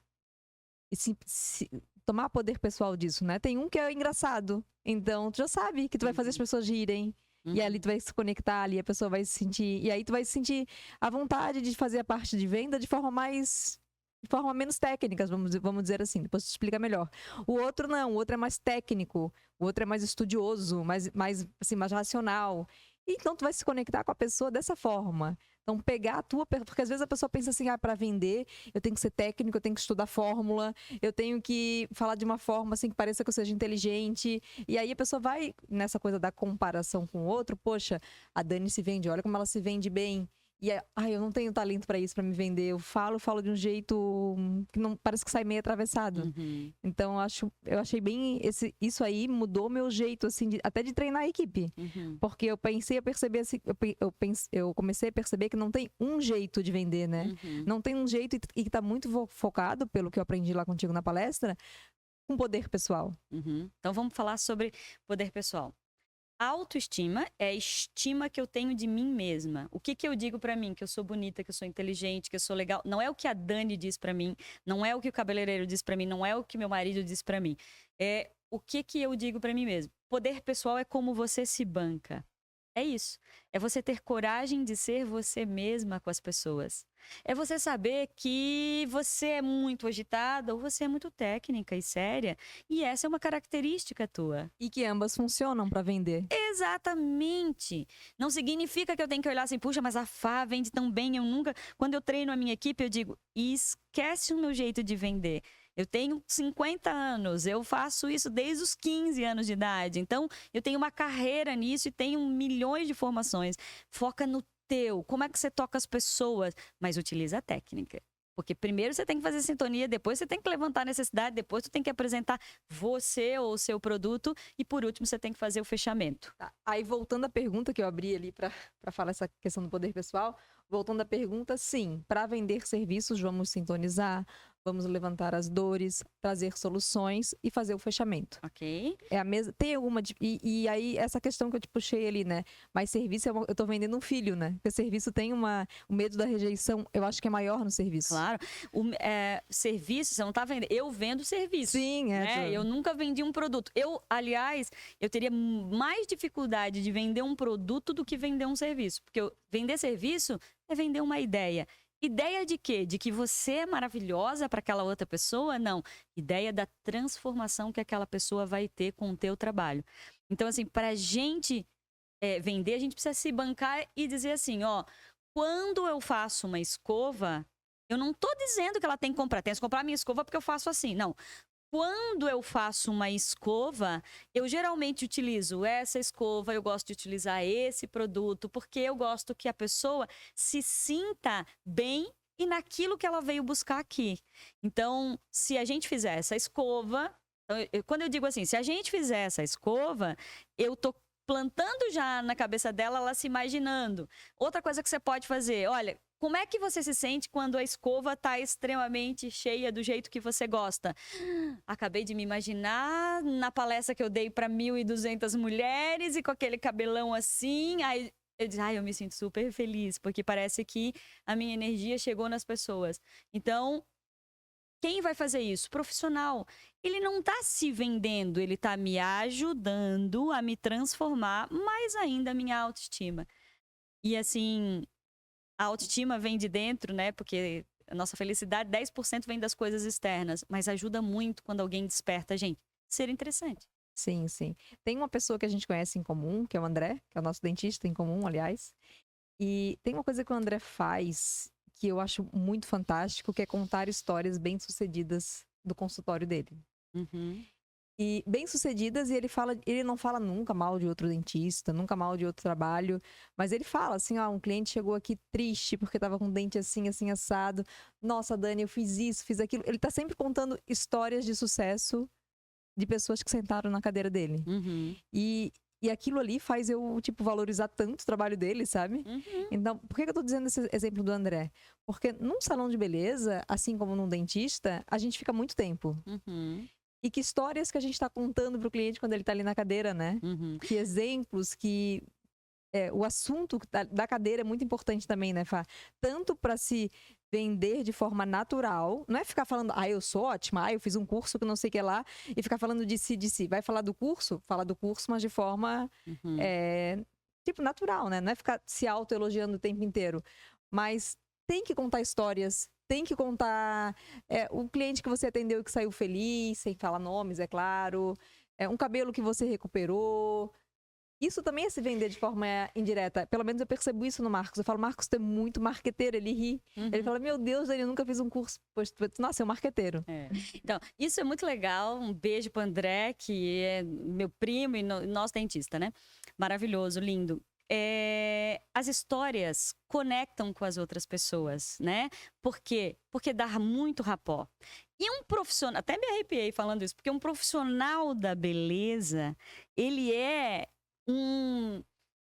E se tomar poder pessoal disso, né? Tem um que é engraçado, então tu já sabe que tu vai fazer as pessoas rirem. E ali tu vai se conectar ali, a pessoa vai se sentir... E aí tu vai se sentir a vontade de fazer a parte de venda de forma menos técnica, vamos dizer assim. Depois tu explica melhor. O outro não, o outro é mais técnico, o outro é mais estudioso, mais racional. Então tu vai se conectar com a pessoa dessa forma. Então pegar a tua... Porque às vezes a pessoa pensa assim, para vender, eu tenho que ser técnico, eu tenho que estudar fórmula, eu tenho que falar de uma forma assim que pareça que eu seja inteligente. E aí a pessoa vai nessa coisa da comparação com o outro. Poxa, a Dani se vende, olha como ela se vende bem. E eu não tenho talento para isso, para me vender. Eu falo de um jeito que não parece que sai meio atravessado. Então eu achei bem isso aí mudou meu jeito assim até de treinar a equipe, porque eu pensei a perceber assim, eu comecei a perceber que não tem um jeito de vender, né? Não tem um jeito e que tá muito focado pelo que eu aprendi lá contigo na palestra, com poder pessoal. Então vamos falar sobre poder pessoal. Autoestima é a estima que eu tenho de mim mesma. O que eu digo pra mim? Que eu sou bonita, que eu sou inteligente, que eu sou legal. Não é o que a Dani diz pra mim, não é o que o cabeleireiro diz pra mim, não é o que meu marido diz pra mim. É o que eu digo pra mim mesmo. Poder pessoal é como você se banca. É isso. É você ter coragem de ser você mesma com as pessoas. É você saber que você é muito agitada ou você é muito técnica e séria. E essa é uma característica tua. E que ambas funcionam para vender. Exatamente. Não significa que eu tenho que olhar assim, puxa, mas a Fá vende tão bem. Eu nunca... Quando eu treino a minha equipe, eu digo, esquece o meu jeito de vender. Eu tenho 50 anos, eu faço isso desde os 15 anos de idade. Então, eu tenho uma carreira nisso e tenho milhões de formações. Foca no teu, como é que você toca as pessoas, mas utiliza a técnica. Porque primeiro você tem que fazer sintonia, depois você tem que levantar a necessidade, depois você tem que apresentar você ou o seu produto e por último você tem que fazer o fechamento. Tá. Aí voltando à pergunta que eu abri ali para falar essa questão do poder pessoal, voltando à pergunta, sim, para vender serviços vamos sintonizar, vamos levantar as dores, trazer soluções e fazer o fechamento. Ok. É a mesma. Tem alguma. E aí, essa questão que eu te puxei ali, né? Mas serviço, eu tô vendendo um filho, né? Porque serviço tem o medo da rejeição, eu acho que é maior no serviço. Claro. Serviço, você não tá vendendo. Eu vendo serviço. Sim, né? Eu nunca vendi um produto. Aliás, eu teria mais dificuldade de vender um produto do que vender um serviço. Porque vender serviço é vender uma ideia. Ideia de quê? De que você é maravilhosa para aquela outra pessoa? Não. Ideia da transformação que aquela pessoa vai ter com o teu trabalho. Então, assim, para a gente vender, a gente precisa se bancar e dizer assim, ó, quando eu faço uma escova, eu não tô dizendo que ela tem que comprar. Tem que comprar a minha escova porque eu faço assim. Não. quando eu faço uma escova, eu geralmente utilizo essa escova, eu gosto de utilizar esse produto, porque eu gosto que a pessoa se sinta bem e naquilo que ela veio buscar aqui. Então, se a gente fizer essa escova, quando eu digo assim, se a gente fizer essa escova, eu tô plantando já na cabeça dela, ela se imaginando. Outra coisa que você pode fazer, olha, como é que você se sente quando a escova está extremamente cheia do jeito que você gosta? Acabei de me imaginar na palestra que eu dei para 1.200 mulheres e com aquele cabelão assim. Aí eu disse, eu me sinto super feliz, porque parece que a minha energia chegou nas pessoas. Então, quem vai fazer isso? Profissional. Ele não está se vendendo, ele está me ajudando a me transformar mais ainda a minha autoestima. E assim, a autoestima vem de dentro, né? Porque a nossa felicidade, 10% vem das coisas externas, mas ajuda muito quando alguém desperta a gente. Ser interessante. Sim, sim. Tem uma pessoa que a gente conhece em comum, que é o André, que é o nosso dentista em comum, aliás. E tem uma coisa que o André faz que eu acho muito fantástico, que é contar histórias bem-sucedidas do consultório dele. Uhum. E bem-sucedidas, e ele não fala nunca mal de outro dentista, nunca mal de outro trabalho, mas ele fala assim, um cliente chegou aqui triste porque tava com o dente assim, assim, assado. Nossa, Dani, eu fiz isso, fiz aquilo. Ele tá sempre contando histórias de sucesso de pessoas que sentaram na cadeira dele. Uhum. E aquilo ali faz eu, valorizar tanto o trabalho dele, sabe? Uhum. Então, por que eu tô dizendo esse exemplo do André? Porque num salão de beleza, assim como num dentista, a gente fica muito tempo. Uhum. E que histórias que a gente tá contando pro cliente quando ele tá ali na cadeira, né? Uhum. Que exemplos, que... o assunto da cadeira é muito importante também, né, Fá? Tanto para se vender de forma natural, não é ficar falando, eu sou ótima, eu fiz um curso que não sei o que lá, e ficar falando de si. Vai falar do curso? Fala do curso, mas de forma, Uhum. natural, né? Não é ficar se autoelogiando o tempo inteiro. Mas tem que contar histórias, tem que contar o cliente que você atendeu e que saiu feliz, sem falar nomes, é claro, um cabelo que você recuperou. Isso também é se vender de forma indireta. Pelo menos eu percebo isso no Marcos. Eu falo, Marcos, tu é muito marqueteiro. Ele ri. Uhum. Ele fala, meu Deus, ele nunca fez um curso. Pois, nossa, é um marqueteiro. Então, isso é muito legal. Um beijo pro André, que é meu primo e nosso dentista, né? Maravilhoso, lindo. As histórias conectam com as outras pessoas, né? Por quê? Porque dá muito rapó. E um profissional, até me arrepiei falando isso, porque um profissional da beleza, ele é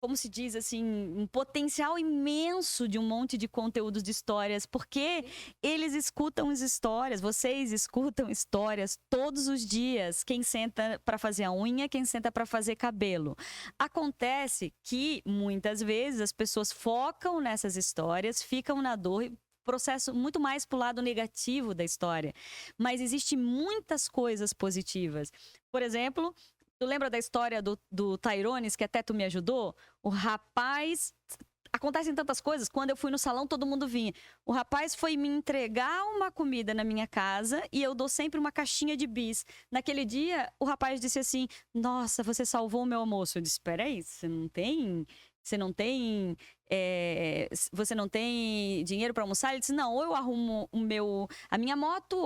como se diz assim, um potencial imenso de um monte de conteúdos de histórias, porque eles escutam as histórias, vocês escutam histórias todos os dias. Quem senta para fazer a unha, quem senta para fazer cabelo. Acontece que muitas vezes as pessoas focam nessas histórias, ficam na dor, processo muito mais pro lado negativo da história. Mas existem muitas coisas positivas. Por exemplo, tu lembra da história do Tyrones, que até tu me ajudou? O rapaz... Acontecem tantas coisas. Quando eu fui no salão, todo mundo vinha. O rapaz foi me entregar uma comida na minha casa e eu dou sempre uma caixinha de bis. Naquele dia, o rapaz disse assim, nossa, você salvou o meu almoço. Eu disse, peraí, você não tem dinheiro para almoçar? Ele disse, não, ou eu arrumo a minha moto,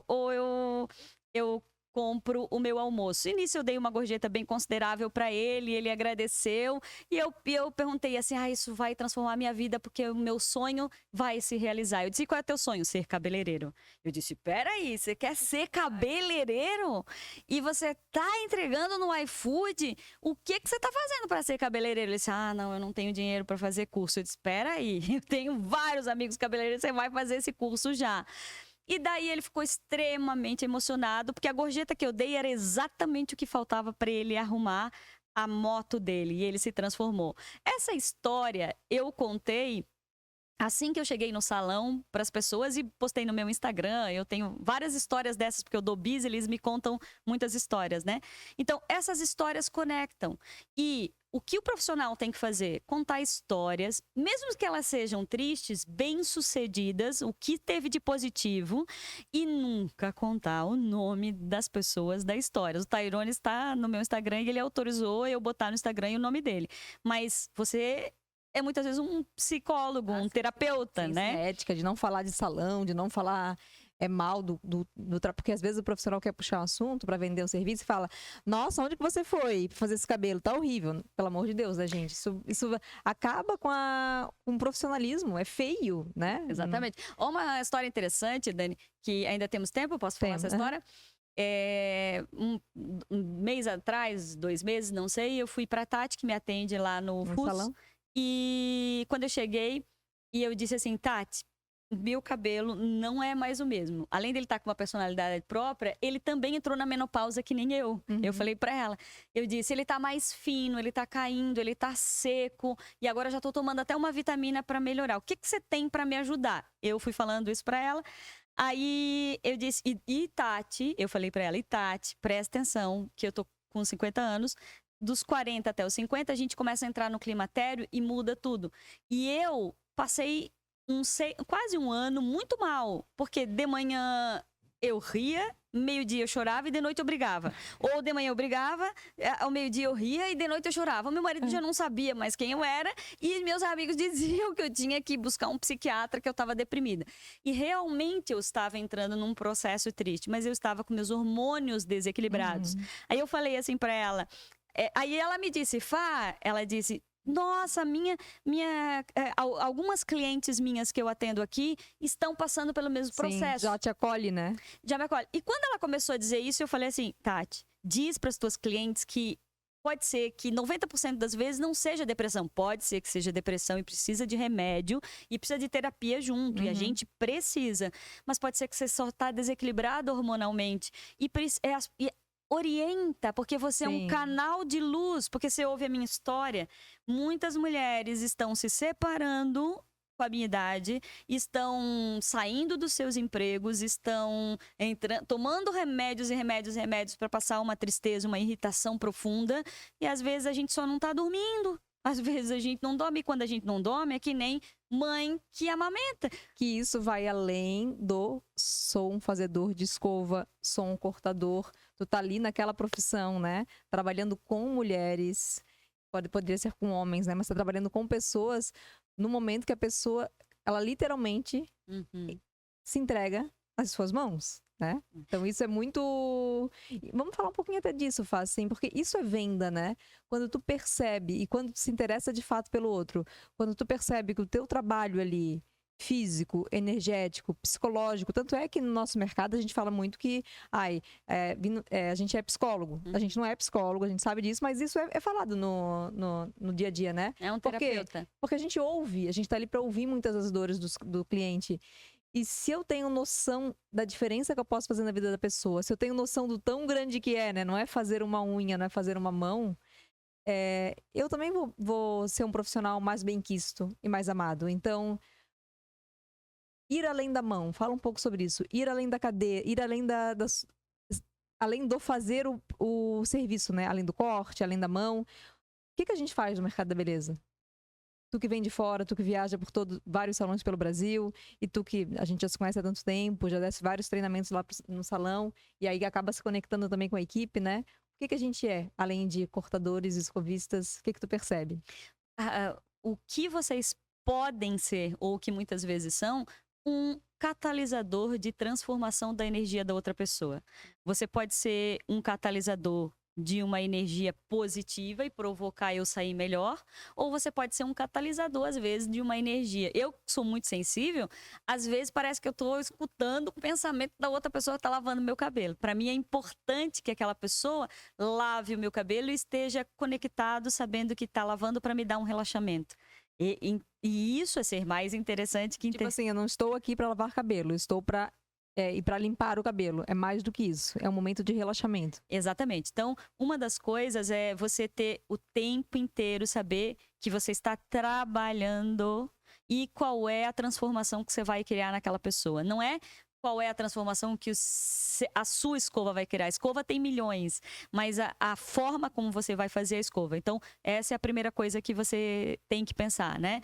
ou eu compro o meu almoço. E nisso eu dei uma gorjeta bem considerável para ele agradeceu, e eu perguntei assim, isso vai transformar a minha vida, porque o meu sonho vai se realizar. Eu disse, qual é o teu sonho? Ser cabeleireiro. Eu disse, peraí, você quer ser cabeleireiro? E você tá entregando no iFood? O que você tá fazendo para ser cabeleireiro? Ele disse, não, eu não tenho dinheiro para fazer curso. Eu disse, peraí, eu tenho vários amigos cabeleireiros, você vai fazer esse curso já. E daí ele ficou extremamente emocionado, porque a gorjeta que eu dei era exatamente o que faltava para ele arrumar a moto dele, e ele se transformou. Essa história eu contei assim que eu cheguei no salão para as pessoas e postei no meu Instagram. Eu tenho várias histórias dessas, porque eu dou bis, eles me contam muitas histórias, né? Então, essas histórias conectam. E o que o profissional tem que fazer? Contar histórias, mesmo que elas sejam tristes, bem-sucedidas, o que teve de positivo, e nunca contar o nome das pessoas da história. O Tyrone está no meu Instagram e ele autorizou eu botar no Instagram o nome dele. Mas você é muitas vezes um psicólogo, um terapeuta, sim, né? Sim, ética de não falar de salão, de não falar mal porque às vezes o profissional quer puxar um assunto para vender um serviço e fala: nossa, onde que você foi fazer esse cabelo? Tá horrível. Pelo amor de Deus, né, gente? Isso acaba com o profissionalismo, é feio, né? Exatamente. Uma história interessante, Dani, que ainda temos tempo, posso falar essa história? Um mês atrás, 2 meses, não sei, eu fui pra Tati, que me atende lá no FUS. Salão. E quando eu cheguei, e eu disse assim: Tati, meu cabelo não é mais o mesmo. Além dele estar com uma personalidade própria, ele também entrou na menopausa que nem eu. Eu falei pra ela, eu disse: ele tá mais fino, ele tá caindo, ele tá seco, e agora eu já tô tomando até uma vitamina pra melhorar. O que você tem pra me ajudar? Eu fui falando isso pra ela. Aí eu disse: e Tati, eu falei pra ela: e Tati, presta atenção, que eu tô com 50 anos. Dos 40 até os 50, a gente começa a entrar no climatério e muda tudo. E eu passei quase um ano muito mal, porque de manhã eu ria, meio-dia eu chorava e de noite eu brigava. Ou de manhã eu brigava, ao meio-dia eu ria e de noite eu chorava. Meu marido já não sabia mais quem eu era e meus amigos diziam que eu tinha que buscar um psiquiatra, que eu estava deprimida. E realmente eu estava entrando num processo triste, mas eu estava com meus hormônios desequilibrados. Aí eu falei assim para ela, aí ela me disse: Fá, ela disse: nossa, algumas clientes minhas que eu atendo aqui estão passando pelo mesmo processo. Já te acolhe, né? Já me acolhe. E quando ela começou a dizer isso, eu falei assim: Tati, diz para as tuas clientes que pode ser que 90% das vezes não seja depressão. Pode ser que seja depressão e precisa de remédio e precisa de terapia junto. E a gente precisa. Mas pode ser que você só está desequilibrado hormonalmente. Orienta, porque você é um canal de luz, porque você ouve a minha história. Muitas mulheres estão se separando com a minha idade, estão saindo dos seus empregos, estão tomando remédios para passar uma tristeza, uma irritação profunda, e às vezes a gente só não está dormindo. Às vezes a gente não dorme, e quando a gente não dorme é que nem mãe que amamenta. Que isso vai além do sou um fazedor de escova, sou um cortador. Tu tá ali naquela profissão, né? Trabalhando com mulheres, poderia ser com homens, né? Mas tá trabalhando com pessoas no momento que a pessoa, ela literalmente se entrega às suas mãos, né? Então isso é muito... Vamos falar um pouquinho até disso, Fá, assim, porque isso é venda, né? Quando tu percebe e quando tu se interessa de fato pelo outro, quando tu percebe que o teu trabalho ali, físico, energético, psicológico, tanto é que no nosso mercado a gente fala muito que a gente é psicólogo, a gente não é psicólogo, a gente sabe disso, mas isso é falado no dia a dia, né? É um terapeuta. Porque a gente ouve, a gente tá ali para ouvir muitas das dores do cliente. E se eu tenho noção da diferença que eu posso fazer na vida da pessoa, se eu tenho noção do tão grande que é, né? Não é fazer uma unha, não é fazer uma mão, eu também vou ser um profissional mais benquisto e mais amado. Então, ir além da mão, fala um pouco sobre isso. Ir além da cadeia, ir além além do fazer o serviço, né? Além do corte, além da mão. O que a gente faz no mercado da beleza? Tu que vem de fora, tu que viaja por vários salões pelo Brasil, e tu que a gente já se conhece há tanto tempo, já desce vários treinamentos lá no salão, e aí acaba se conectando também com a equipe, né? O que a gente é, além de cortadores, escovistas? O que tu percebe? O que vocês podem ser, ou que muitas vezes são, um catalisador de transformação da energia da outra pessoa. Você pode ser um catalisador de uma energia positiva e provocar eu sair melhor, ou você pode ser um catalisador, às vezes, de uma energia. Eu sou muito sensível, às vezes parece que eu estou escutando o pensamento da outra pessoa que está lavando meu cabelo. Para mim é importante que aquela pessoa lave o meu cabelo e esteja conectado, sabendo que está lavando, para me dar um relaxamento. E isso é ser mais interessante que... Tipo assim, eu não estou aqui para lavar cabelo, eu estou para... e para limpar o cabelo, é mais do que isso, é um momento de relaxamento. Exatamente. Então, uma das coisas é você ter o tempo inteiro, saber que você está trabalhando e qual é a transformação que você vai criar naquela pessoa. Não é qual é a transformação que a sua escova vai criar. A escova tem milhões, mas a forma como você vai fazer a escova. Então, essa é a primeira coisa que você tem que pensar, né?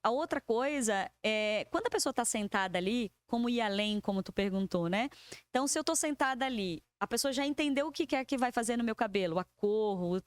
A outra coisa é, quando a pessoa está sentada ali, como ir além, como tu perguntou, né? Então, se eu estou sentada ali, a pessoa já entendeu o que é que vai fazer no meu cabelo, a cor,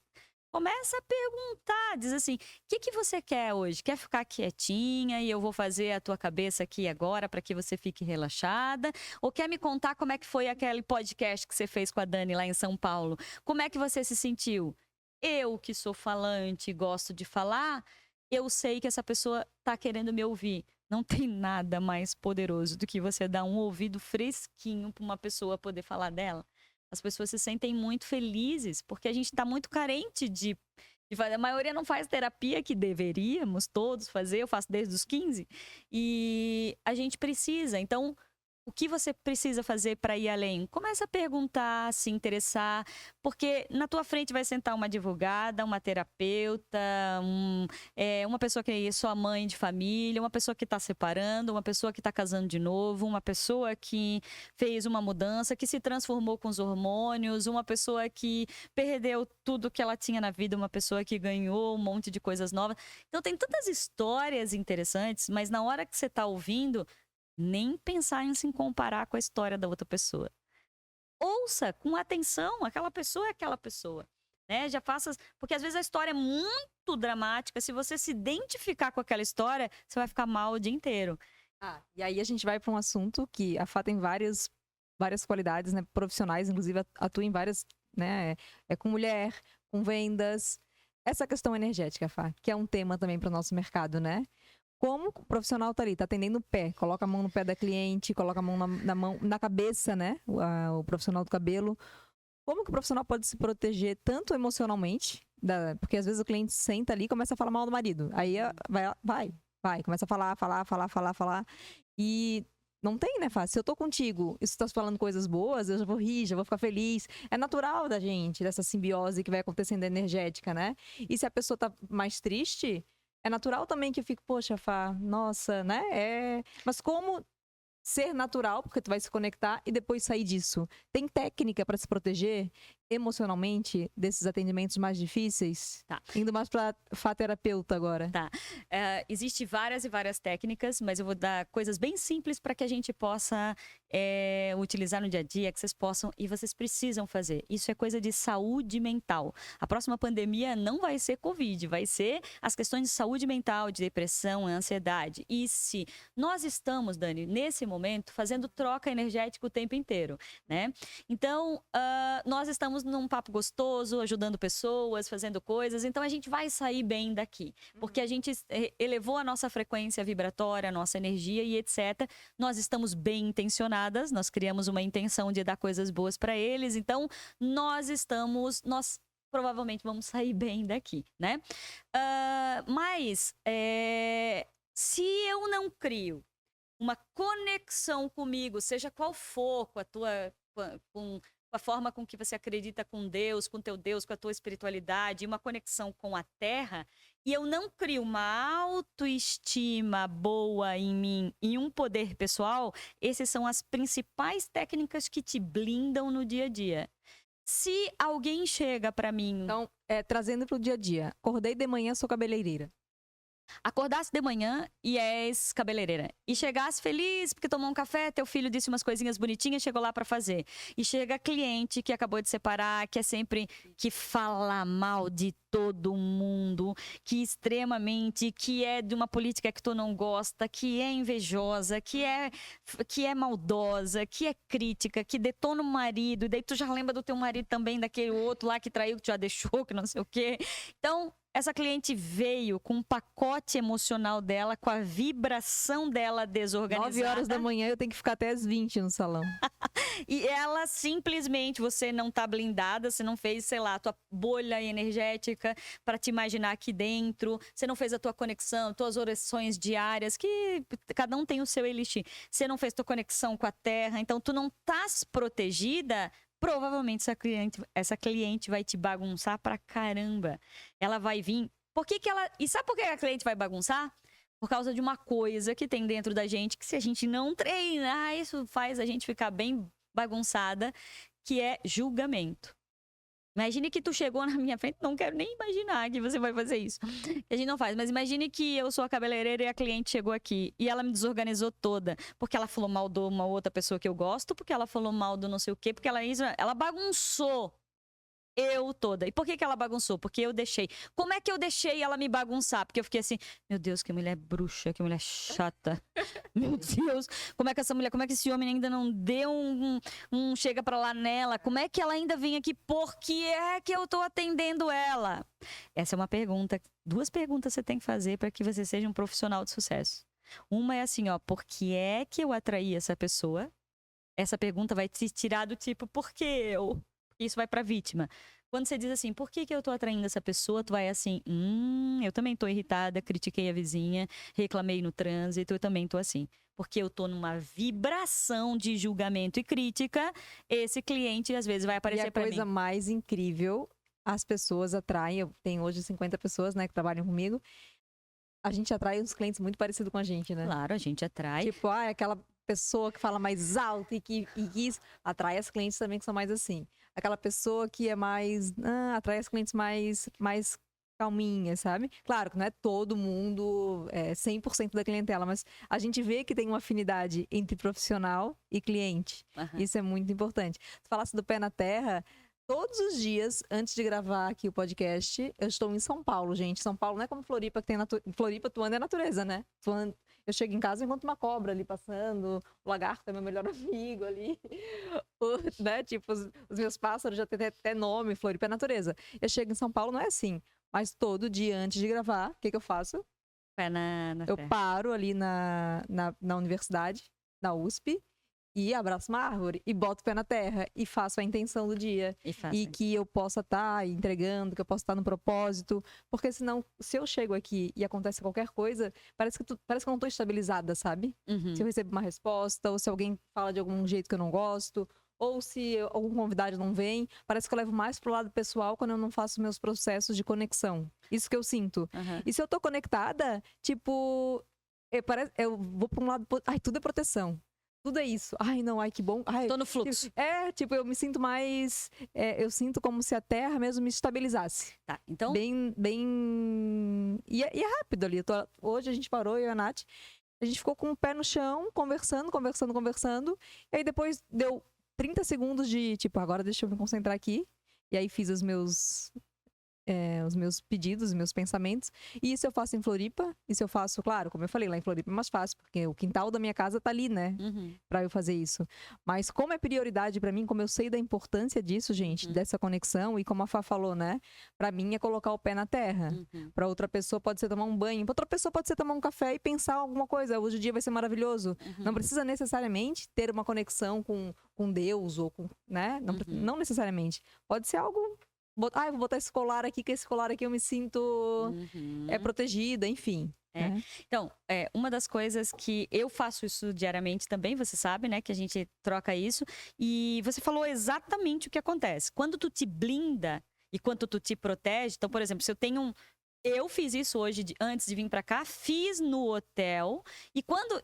Começa a perguntar, diz assim: o que que você quer hoje? Quer ficar quietinha e eu vou fazer a tua cabeça aqui agora para que você fique relaxada? Ou quer me contar como é que foi aquele podcast que você fez com a Dani lá em São Paulo? Como é que você se sentiu? Eu, que sou falante e gosto de falar, eu sei que essa pessoa está querendo me ouvir. Não tem nada mais poderoso do que você dar um ouvido fresquinho para uma pessoa poder falar dela. As pessoas se sentem muito felizes porque a gente está muito carente de fazer. A maioria não faz terapia, que deveríamos todos fazer. Eu faço desde os 15. E a gente precisa. Então, o que você precisa fazer para ir além? Começa a perguntar, se interessar, porque na tua frente vai sentar uma advogada, uma terapeuta, uma pessoa que é sua mãe de família, uma pessoa que está separando, uma pessoa que está casando de novo, uma pessoa que fez uma mudança, que se transformou com os hormônios, uma pessoa que perdeu tudo que ela tinha na vida, uma pessoa que ganhou um monte de coisas novas. Então tem tantas histórias interessantes, mas na hora que você está ouvindo, nem pensar em se comparar com a história da outra pessoa. Ouça com atenção, aquela pessoa é aquela pessoa. Né? Já faça. Porque às vezes a história é muito dramática. Se você se identificar com aquela história, você vai ficar mal o dia inteiro. E aí a gente vai para um assunto que a Fá tem várias qualidades, né, profissionais, inclusive atua em várias, né, com mulher, com vendas. Essa questão energética, Fá, que é um tema também para o nosso mercado, né? Como o profissional tá ali, tá atendendo o pé, coloca a mão no pé da cliente, coloca a mão na cabeça, né? O profissional do cabelo. Como que o profissional pode se proteger tanto emocionalmente, porque às vezes o cliente senta ali e começa a falar mal do marido. Aí vai, começa a falar. E não tem, né, Fá? Se eu tô contigo e você tá falando coisas boas, eu já vou rir, já vou ficar feliz. É natural da gente, dessa simbiose que vai acontecendo energética, né? E se a pessoa tá mais triste, é natural também que eu fico, poxa, Fá, nossa, né? Mas como ser natural, porque tu vai se conectar e depois sair disso? Tem técnica para se proteger emocionalmente desses atendimentos mais difíceis? Tá. Indo mais para Fá terapeuta agora. Tá. Existem várias e várias técnicas, mas eu vou dar coisas bem simples para que a gente possa utilizar no dia a dia, que vocês possam e vocês precisam fazer. Isso é coisa de saúde mental. A próxima pandemia não vai ser Covid, vai ser as questões de saúde mental, de depressão, ansiedade. E se nós estamos, Dani, nesse momento, fazendo troca energética o tempo inteiro, né? Então, nós estamos num papo gostoso, ajudando pessoas, fazendo coisas, então a gente vai sair bem daqui, porque a gente elevou a nossa frequência vibratória, a nossa energia e etc. Nós estamos bem intencionadas, nós criamos uma intenção de dar coisas boas para eles, então nós provavelmente vamos sair bem daqui, né? Mas se eu não crio uma conexão comigo, seja qual for, com a forma com que você acredita com Deus, com teu Deus, com a tua espiritualidade, uma conexão com a Terra, e eu não crio uma autoestima boa em mim e um poder pessoal, essas são as principais técnicas que te blindam no dia a dia. Se alguém chega para mim... Então, trazendo para o dia a dia, acordei de manhã, sou cabeleireira. Acordasse de manhã e és cabeleireira. E chegasse feliz porque tomou um café, teu filho disse umas coisinhas bonitinhas, chegou lá para fazer. E chega cliente que acabou de separar, que é sempre que fala mal de todo mundo, que é de uma política que tu não gosta, que é invejosa, que é maldosa, que é crítica, que detona o marido, e daí tu já lembra do teu marido também, daquele outro lá que traiu, que tu já deixou, que não sei o quê. Então, essa cliente veio com um pacote emocional dela, com a vibração dela desorganizada. 9 horas da manhã eu tenho que ficar até as 20 no salão. E ela simplesmente, você não tá blindada, você não fez, sei lá, a tua bolha energética para te imaginar aqui dentro, você não fez a tua conexão, tuas orações diárias, que cada um tem o seu elixir. Você não fez tua conexão com a terra, então tu não estás protegida. Provavelmente essa cliente vai te bagunçar pra caramba. Ela vai vir... E sabe por que a cliente vai bagunçar? Por causa de uma coisa que tem dentro da gente, que se a gente não treinar, isso faz a gente ficar bem bagunçada, que é julgamento. Imagine que tu chegou na minha frente, não quero nem imaginar que você vai fazer isso. A gente não faz, mas imagine que eu sou a cabeleireira e a cliente chegou aqui e ela me desorganizou toda, porque ela falou mal de uma outra pessoa que eu gosto, porque ela falou mal do não sei o quê, porque ela bagunçou. eu toda. E por que ela bagunçou? Porque eu deixei. Como é que eu deixei ela me bagunçar? Porque eu fiquei assim, meu Deus, que mulher bruxa, que mulher chata. Meu Deus, como é que essa mulher, como é que esse homem ainda não deu um chega pra lá nela? Como é que ela ainda vem aqui? Por que é que eu tô atendendo ela? Essa é uma pergunta. 2 perguntas você tem que fazer para que você seja um profissional de sucesso. Uma é assim, ó, por que é que eu atraí essa pessoa? Essa pergunta vai te tirar do tipo, por que eu? Isso vai pra vítima. Quando você diz assim, por que eu tô atraindo essa pessoa? Tu vai assim, eu também tô irritada, critiquei a vizinha, reclamei no trânsito, eu também tô assim. Porque eu tô numa vibração de julgamento e crítica, esse cliente às vezes vai aparecer pra mim. E a coisa mais incrível, as pessoas atraem, eu tenho hoje 50 pessoas, né, que trabalham comigo, a gente atrai uns clientes muito parecidos com a gente, né? Claro, a gente atrai. Tipo, aquela pessoa que fala mais alto e que isso atrai as clientes também que são mais assim. Aquela pessoa que é mais, atrai as clientes mais calminhas, sabe? Claro que não é todo mundo, 100% da clientela, mas a gente vê que tem uma afinidade entre profissional e cliente. Uhum. Isso é muito importante. Tu falasse do pé na terra. Todos os dias, antes de gravar aqui o podcast, eu estou em São Paulo, gente. São Paulo não é como Floripa, que tem Floripa, tu anda é natureza, né? Eu chego em casa e encontro uma cobra ali passando, o lagarto é meu melhor amigo ali, né? Tipo, os meus pássaros já têm até nome, Floripa é natureza. Eu chego em São Paulo, não é assim. Mas todo dia, antes de gravar, o que eu faço? Pé na Eu terra. paro ali na universidade, na USP, e abraço uma árvore, e boto o pé na terra, e faço a intenção do dia. E que eu possa estar entregando, que eu possa estar no propósito. Porque senão, se eu chego aqui e acontece qualquer coisa, parece que eu não estou estabilizada, sabe? Uhum. Se eu recebo uma resposta, ou se alguém fala de algum jeito que eu não gosto, ou se algum convidado não vem, parece que eu levo mais pro lado pessoal quando eu não faço meus processos de conexão. Isso que eu sinto. Uhum. E se eu tô conectada, tipo, eu vou pra um lado, ai, tudo é proteção. Tudo é isso. Ai, não, ai, que bom. Ai, tô no fluxo. Tipo, eu me sinto mais... eu sinto como se a terra mesmo me estabilizasse. Tá, então... Bem... E é rápido ali. Hoje a gente parou, eu e a Nath. A gente ficou com o pé no chão, conversando. E aí depois deu 30 segundos de, tipo, agora deixa eu me concentrar aqui. E aí fiz os meus pedidos, os meus pensamentos. E isso eu faço em Floripa. Isso eu faço, claro, como eu falei, lá em Floripa é mais fácil, porque o quintal da minha casa tá ali, né? Uhum. Pra eu fazer isso. Mas como é prioridade pra mim, como eu sei da importância disso, gente, dessa conexão, e como a Fá falou, né? Pra mim é colocar o pé na terra. Pra outra pessoa pode ser tomar um banho. Pra outra pessoa pode ser tomar um café e pensar alguma coisa. Hoje o dia vai ser maravilhoso. Não precisa necessariamente ter uma conexão com Deus ou com, né? Não necessariamente. Pode ser algo... eu vou botar esse colar aqui, que esse colar aqui eu me sinto protegida, enfim. Né? Então, uma das coisas que eu faço isso diariamente também, você sabe, né? Que a gente troca isso. E você falou exatamente o que acontece. Quando tu te blinda e quando tu te protege... Então, por exemplo, se eu tenho Eu fiz isso hoje, antes de vir pra cá, fiz no hotel. E quando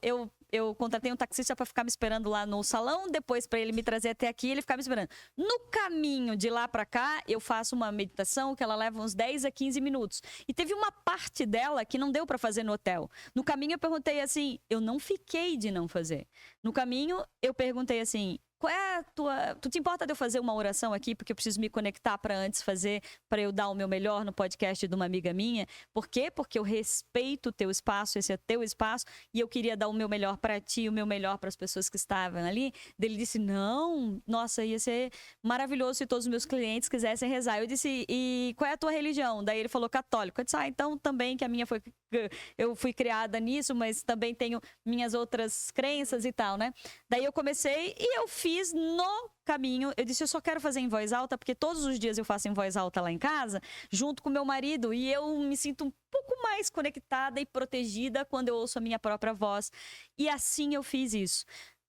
eu contratei um taxista para ficar me esperando lá no salão, depois para ele me trazer até aqui, ele ficava me esperando. No caminho de lá para cá, eu faço uma meditação que ela leva uns 10 a 15 minutos. E teve uma parte dela que não deu para fazer no hotel. No caminho eu perguntei assim, eu não fiquei de não fazer. No caminho eu perguntei assim, qual é a tua... Tu te importa de eu fazer uma oração aqui, porque eu preciso me conectar para antes fazer, para eu dar o meu melhor no podcast de uma amiga minha? Por quê? Porque eu respeito o teu espaço, esse é teu espaço, e eu queria dar o meu melhor para ti, o meu melhor para as pessoas que estavam ali. Ele disse, não, nossa, ia ser maravilhoso se todos os meus clientes quisessem rezar. Eu disse, e qual é a tua religião? Daí ele falou, católico. Eu disse, então também que a minha foi... Eu fui criada nisso, mas também tenho minhas outras crenças e tal, né? Daí eu comecei e eu fiz no caminho. Eu disse, eu só quero fazer em voz alta, porque todos os dias eu faço em voz alta lá em casa, junto com meu marido, e eu me sinto um pouco mais conectada e protegida quando eu ouço a minha própria voz. E assim eu fiz isso.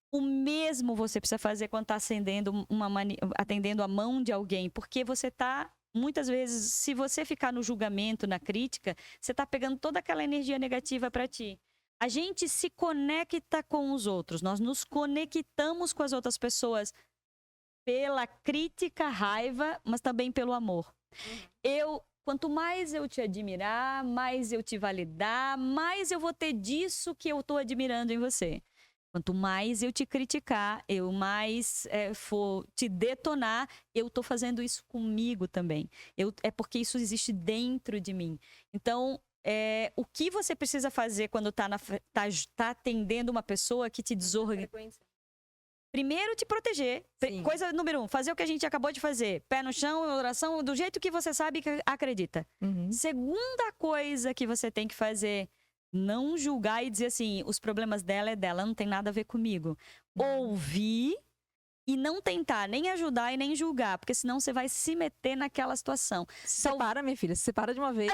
O mesmo você precisa fazer quando está atendendo a mão de alguém, porque você está... Muitas vezes, se você ficar no julgamento, na crítica, você está pegando toda aquela energia negativa para ti. A gente se conecta com os outros, nós nos conectamos com as outras pessoas pela crítica, raiva, mas também pelo amor. Quanto mais eu te admirar, mais eu te validar, mais eu vou ter disso que eu estou admirando em você. Quanto mais eu te criticar, eu mais for te detonar, eu tô fazendo isso comigo também. É porque isso existe dentro de mim. Então, o que você precisa fazer quando tá atendendo uma pessoa que te desorganiza? Primeiro, te proteger. Sim. Coisa número 1, fazer o que a gente acabou de fazer. Pé no chão, oração, do jeito que você sabe e acredita. Uhum. Segunda coisa que você tem que fazer, não julgar e dizer assim, os problemas dela é dela, não tem nada a ver comigo. Ouvir e não tentar nem ajudar e nem julgar, porque senão você vai se meter naquela situação. Se separa, minha filha, se separa de uma vez.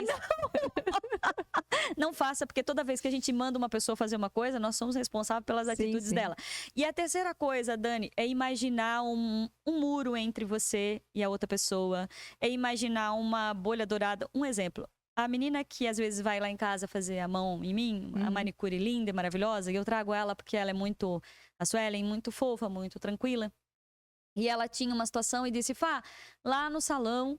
Não faça, porque toda vez que a gente manda uma pessoa fazer uma coisa, nós somos responsáveis pelas atitudes dela. E a terceira coisa, Dani, é imaginar um muro entre você e a outra pessoa. É imaginar uma bolha dourada. Um exemplo. A menina que às vezes vai lá em casa fazer a mão em mim, a manicure linda e maravilhosa, e eu trago ela porque ela é muito, a Suelen, muito fofa, muito tranquila. E ela tinha uma situação e disse, Fá, lá no salão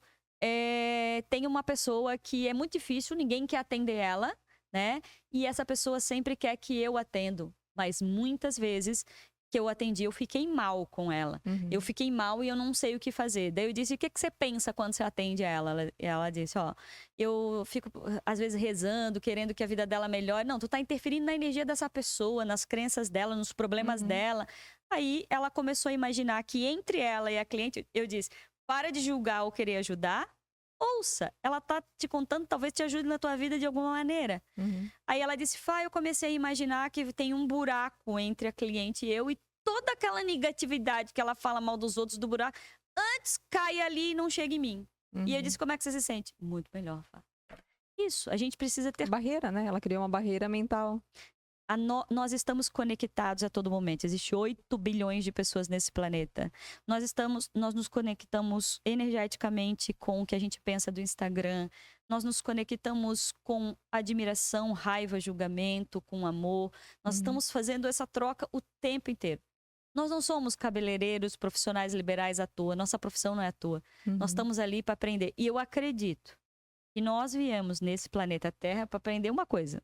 tem uma pessoa que é muito difícil, ninguém quer atender ela, né? E essa pessoa sempre quer que eu atendo. Mas muitas vezes que eu atendi, eu fiquei mal com ela. Eu fiquei mal e eu não sei o que fazer. Daí eu disse, o que você pensa quando você atende ela? Ela disse, eu fico às vezes rezando, querendo que a vida dela melhore. Não, tu tá interferindo na energia dessa pessoa, nas crenças dela, nos problemas dela. Aí ela começou a imaginar que entre ela e a cliente, eu disse, para de julgar ou querer ajudar, ouça, ela tá te contando, talvez te ajude na tua vida de alguma maneira. Aí ela disse, Fá, eu comecei a imaginar que tem um buraco entre a cliente e eu, e toda aquela negatividade que ela fala mal dos outros do buraco, antes cai ali e não chega em mim. E eu disse, como é que você se sente? Muito melhor, Fá. Isso, a gente precisa ter... Barreira, né? Ela criou uma barreira mental. Nós estamos conectados a todo momento. Existem 8 bilhões de pessoas nesse planeta. Nós nos conectamos energeticamente com o que a gente pensa do Instagram. Nós nos conectamos com admiração, raiva, julgamento, com amor. Nós estamos fazendo essa troca o tempo inteiro. Nós não somos cabeleireiros, profissionais liberais à toa. Nossa profissão não é à toa. Nós estamos ali para aprender. E eu acredito que nós viemos nesse planeta Terra para aprender uma coisa.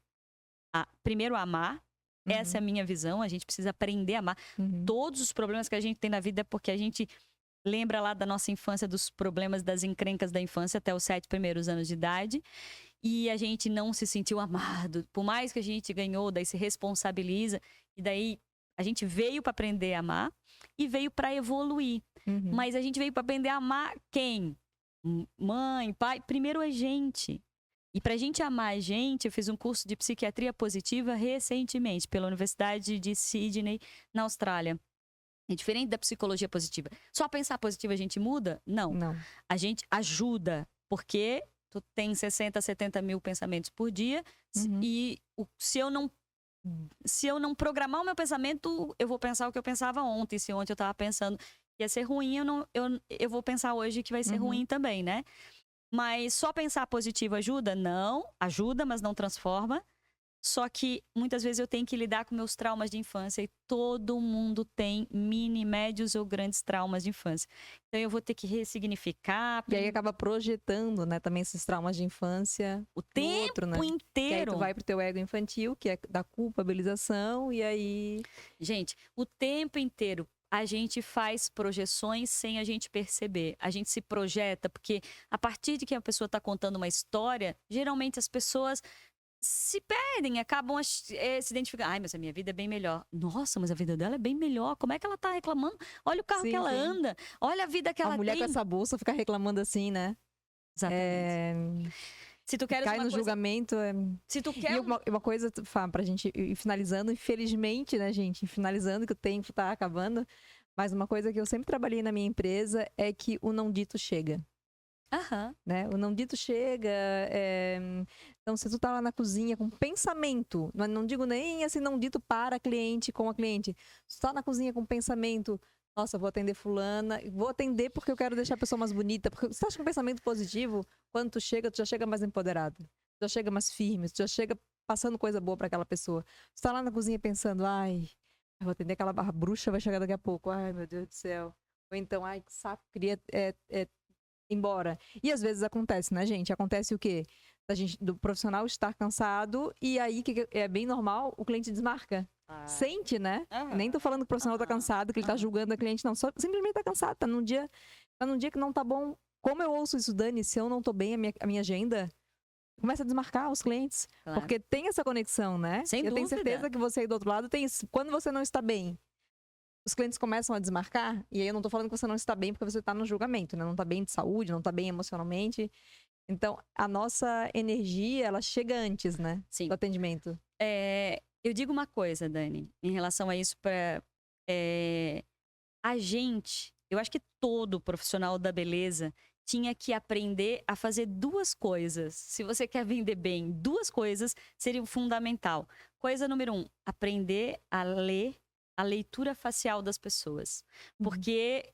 Primeiro, amar. Essa é a minha visão. A gente precisa aprender a amar. Todos os problemas que a gente tem na vida é porque a gente lembra lá da nossa infância, dos problemas, das encrencas da infância até os 7 primeiros anos de idade. E a gente não se sentiu amado. Por mais que a gente ganhou, daí se responsabiliza. E daí a gente veio para aprender a amar e veio para evoluir. Mas a gente veio para aprender a amar quem? Mãe, pai. Primeiro a gente. E para a gente amar a gente, eu fiz um curso de psiquiatria positiva recentemente pela Universidade de Sydney, na Austrália. É diferente da psicologia positiva. Só pensar positivo a gente muda? Não. A gente ajuda, porque tu tem 60, 70 mil pensamentos por dia e se eu não programar o meu pensamento, eu vou pensar o que eu pensava ontem. Se ontem eu estava pensando que ia ser ruim, eu vou pensar hoje que vai ser ruim também, né? Mas só pensar positivo ajuda? Não, ajuda, mas não transforma. Só que muitas vezes eu tenho que lidar com meus traumas de infância e todo mundo tem mini, médios ou grandes traumas de infância. Então eu vou ter que ressignificar. E aí acaba projetando, né, também esses traumas de infância o tempo inteiro. Que aí tu vai pro teu ego infantil, que é da culpabilização, e aí... Gente, o tempo inteiro. A gente faz projeções sem a gente perceber. A gente se projeta, porque a partir de que a pessoa está contando uma história, geralmente as pessoas se perdem, acabam se identificando. Ai, mas a minha vida é bem melhor. Nossa, mas a vida dela é bem melhor. Como é que ela tá reclamando? Olha o carro que ela anda. Olha a vida que ela tem. A mulher com essa bolsa fica reclamando assim, né? Exatamente. Se tu queres cai no julgamento. Se tu quer... E uma coisa, Fá, pra gente ir finalizando, infelizmente, né, gente? Finalizando, que o tempo tá acabando. Mas uma coisa que eu sempre trabalhei na minha empresa é que o não dito chega. Né? O não dito chega. Então, se tu tá lá na cozinha com pensamento, não digo nem assim, não dito para cliente, com a cliente. Se tu tá na cozinha com pensamento, nossa, vou atender fulana, vou atender porque eu quero deixar a pessoa mais bonita. Porque se tu acha com um pensamento positivo, quando tu já chega mais empoderado, tu já chega mais firme, tu já chega passando coisa boa para aquela pessoa. Tu tá lá na cozinha pensando, ai, eu vou atender aquela barra bruxa, vai chegar daqui a pouco, ai, meu Deus do céu. Ou então, ai, que saco, queria ir embora. E às vezes acontece, né, gente? Acontece o quê? Do profissional estar cansado e aí, que é bem normal, o cliente desmarca. Sente, né? Aham. Nem tô falando que o profissional tá cansado, que ele tá Aham. julgando a cliente, não. Só simplesmente tá cansado, tá num dia que não tá bom. Como eu ouço isso, Dani, se eu não tô bem, a minha agenda começa a desmarcar os clientes. Claro. Porque tem essa conexão, né? Sem eu tenho dúvida. certeza que você aí do outro lado tem isso. Quando você não está bem, os clientes começam a desmarcar, e aí eu não tô falando que você não está bem porque você tá no julgamento, né? Não tá bem de saúde, não tá bem emocionalmente. Então, a nossa energia, ela chega antes, né? Sim. Do atendimento. Eu digo uma coisa, Dani, em relação a isso para a gente, eu acho que todo profissional da beleza tinha que aprender a fazer duas coisas. Se você quer vender bem, duas coisas seriam fundamental. Coisa número 1, aprender a ler a leitura facial das pessoas. Porque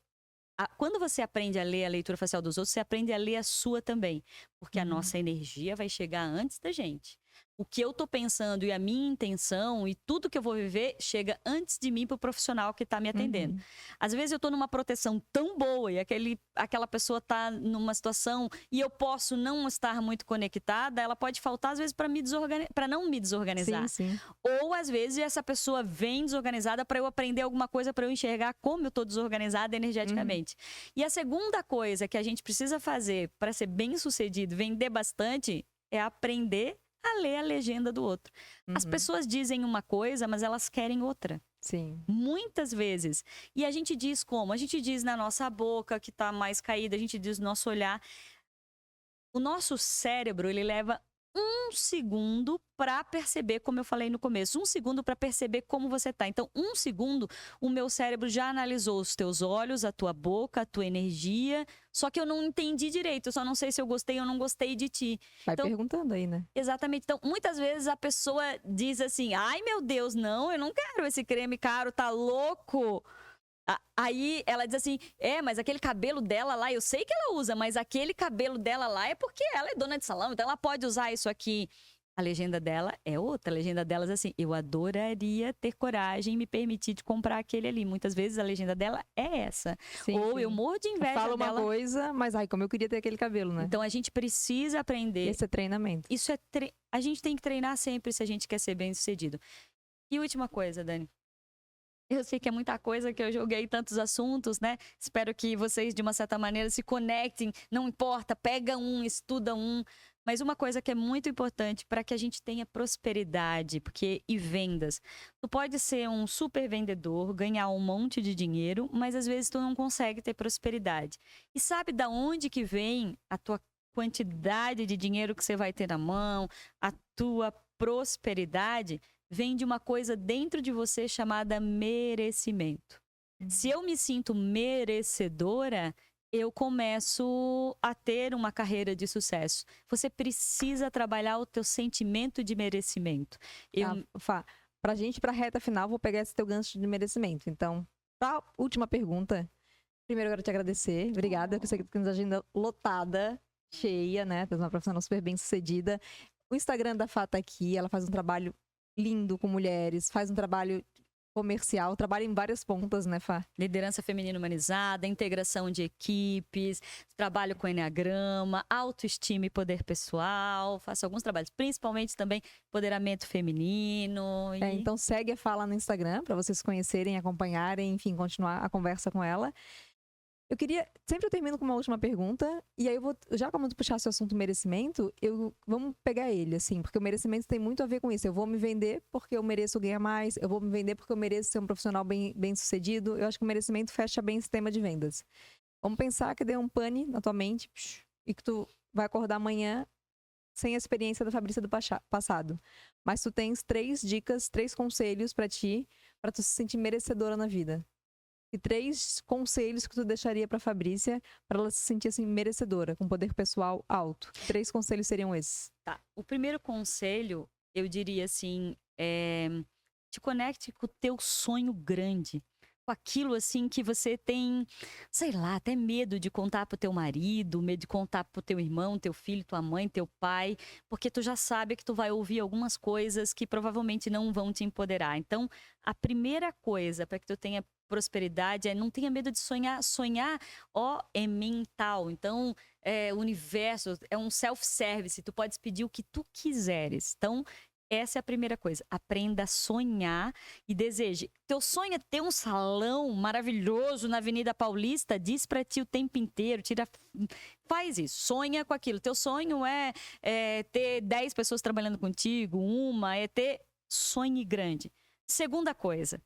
quando você aprende a ler a leitura facial dos outros, você aprende a ler a sua também. Porque a nossa energia vai chegar antes da gente. O que eu tô pensando e a minha intenção e tudo que eu vou viver chega antes de mim pro profissional que tá me atendendo. Às vezes eu tô numa proteção tão boa e aquela pessoa tá numa situação e eu posso não estar muito conectada, ela pode faltar às vezes para não me desorganizar. Sim. Ou às vezes essa pessoa vem desorganizada para eu aprender alguma coisa, para eu enxergar como eu tô desorganizada energeticamente. E a segunda coisa que a gente precisa fazer para ser bem-sucedido, vender bastante, é aprender a ler a legenda do outro. As pessoas dizem uma coisa, mas elas querem outra. Sim. Muitas vezes. E a gente diz como? A gente diz na nossa boca, que tá mais caída, a gente diz no nosso olhar. O nosso cérebro, ele leva 1 segundo para perceber, como eu falei no começo, 1 segundo para perceber como você tá. Então, 1 segundo, o meu cérebro já analisou os teus olhos, a tua boca, a tua energia. Só que eu não entendi direito, eu só não sei se eu gostei ou não gostei de ti. Vai perguntando aí, né? Exatamente. Então, muitas vezes a pessoa diz assim: ai, meu Deus, não, eu não quero esse creme caro, tá louco? Aí ela diz assim: mas aquele cabelo dela lá, eu sei que ela usa, mas aquele cabelo dela lá é porque ela é dona de salão, então ela pode usar isso aqui. A legenda dela é outra. A legenda dela é assim: eu adoraria ter coragem e me permitir de comprar aquele ali. Muitas vezes a legenda dela é essa. Sim, Ou eu morro de inveja fala uma dela. coisa, mas ai, como eu queria ter aquele cabelo, né? Então a gente precisa aprender. Esse é treinamento. Isso a gente tem que treinar sempre se a gente quer ser bem-sucedido. E última coisa, Dani. Eu sei que é muita coisa, que eu joguei tantos assuntos, né? Espero que vocês, de uma certa maneira, se conectem. Não importa, pega um, estuda um. Mas uma coisa que é muito importante para que a gente tenha prosperidade e vendas. Tu pode ser um super vendedor, ganhar um monte de dinheiro, mas às vezes tu não consegue ter prosperidade. E sabe da onde que vem a tua quantidade de dinheiro que você vai ter na mão, a tua prosperidade? Vem de uma coisa dentro de você chamada merecimento. Se eu me sinto merecedora, eu começo a ter uma carreira de sucesso. Você precisa trabalhar o teu sentimento de merecimento. Pra gente, pra reta final, vou pegar esse teu gancho de merecimento. Então, pra última pergunta, primeiro eu quero te agradecer. Obrigada, eu sei que temos agenda lotada, cheia, né? Tu és uma profissional super bem sucedida. O Instagram da Fá tá aqui, ela faz um trabalho lindo com mulheres, faz um trabalho comercial, trabalha em várias pontas, né, Fá? Liderança feminina humanizada, integração de equipes, trabalho com enneagrama, autoestima e poder pessoal, faço alguns trabalhos, principalmente também empoderamento feminino. Então segue a Fá lá no Instagram, para vocês conhecerem, acompanharem, enfim, continuar a conversa com ela. Sempre eu termino com uma última pergunta, e aí já como tu puxasse o assunto merecimento, vamos pegar ele, assim, porque o merecimento tem muito a ver com isso. Eu vou me vender porque eu mereço ganhar mais, eu vou me vender porque eu mereço ser um profissional bem sucedido. Eu acho que o merecimento fecha bem esse tema de vendas. Vamos pensar que deu um pane na tua mente e que tu vai acordar amanhã sem a experiência da Fabrícia do passado. Mas tu tens 3 dicas, 3 conselhos para ti, para tu se sentir merecedora na vida. E 3 conselhos que tu deixaria pra Fabrícia para ela se sentir assim merecedora, com poder pessoal alto. 3 conselhos seriam esses. Tá. O primeiro conselho, eu diria assim, te conecte com o teu sonho grande. Com aquilo assim que você tem, sei lá, até medo de contar pro teu marido, medo de contar pro teu irmão, teu filho, tua mãe, teu pai, porque tu já sabe que tu vai ouvir algumas coisas que provavelmente não vão te empoderar. Então, a primeira coisa para que tu tenha prosperidade é não tenha medo de sonhar. Sonhar, é mental. Então, o universo é um self-service. Tu podes pedir o que tu quiseres. Então, essa é a primeira coisa. Aprenda a sonhar e deseje. Teu sonho é ter um salão maravilhoso na Avenida Paulista? Diz pra ti o tempo inteiro. Faz isso. Sonha com aquilo. Teu sonho é ter 10 pessoas trabalhando contigo. Sonhe grande. Segunda coisa.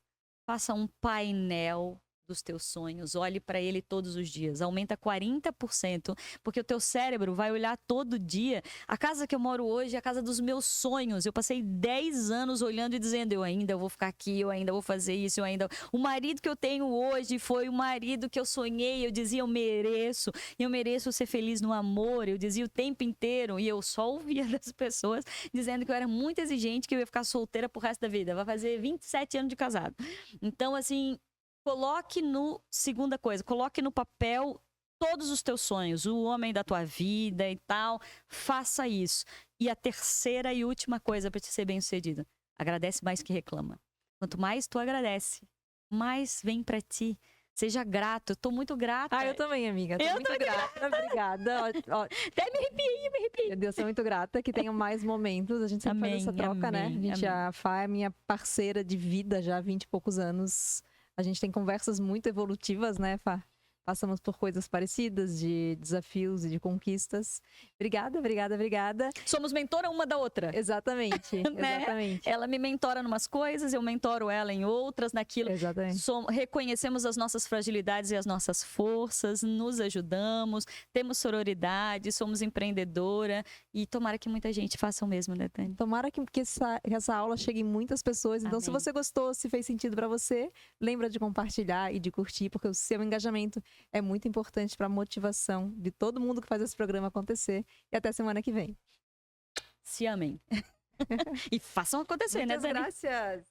Faça um painel dos teus sonhos, olhe para ele todos os dias, aumenta 40%, porque o teu cérebro vai olhar todo dia. A casa que eu moro hoje é a casa dos meus sonhos. Eu passei 10 anos olhando e dizendo, eu ainda vou ficar aqui, eu ainda vou fazer isso, O marido que eu tenho hoje foi o marido que eu sonhei, eu dizia, eu mereço ser feliz no amor, eu dizia o tempo inteiro, e eu só ouvia das pessoas dizendo que eu era muito exigente, que eu ia ficar solteira pro resto da vida, vai fazer 27 anos de casado. Então, assim, segunda coisa, coloque no papel todos os teus sonhos, o homem da tua vida e tal, faça isso. E a terceira e última coisa para te ser bem-sucedida, agradece mais que reclama. Quanto mais tu agradece, mais vem para ti. Seja grato, eu tô muito grata. Eu também, amiga. Tô muito grata. Obrigada. Até me arrepiei. Meu Deus, sou muito grata que tenham mais momentos. A gente sempre faz essa troca, né? A Fá é minha parceira de vida já há 20 e poucos anos. A gente tem conversas muito evolutivas, né, Fá? Passamos por coisas parecidas, de desafios e de conquistas. Obrigada. Somos mentora uma da outra. Exatamente, né? Exatamente. Ela me mentora em umas coisas, eu mentoro ela em outras, naquilo. Exatamente. Reconhecemos as nossas fragilidades e as nossas forças, nos ajudamos, temos sororidade, somos empreendedora e tomara que muita gente faça o mesmo, né, Tânia? Tomara que essa aula chegue em muitas pessoas. Então, se você gostou, se fez sentido para você, lembra de compartilhar e de curtir, porque o seu engajamento é muito importante para a motivação de todo mundo que faz esse programa acontecer. E até semana que vem. Se amem. E façam acontecer, Muitas né, Dani? Graças.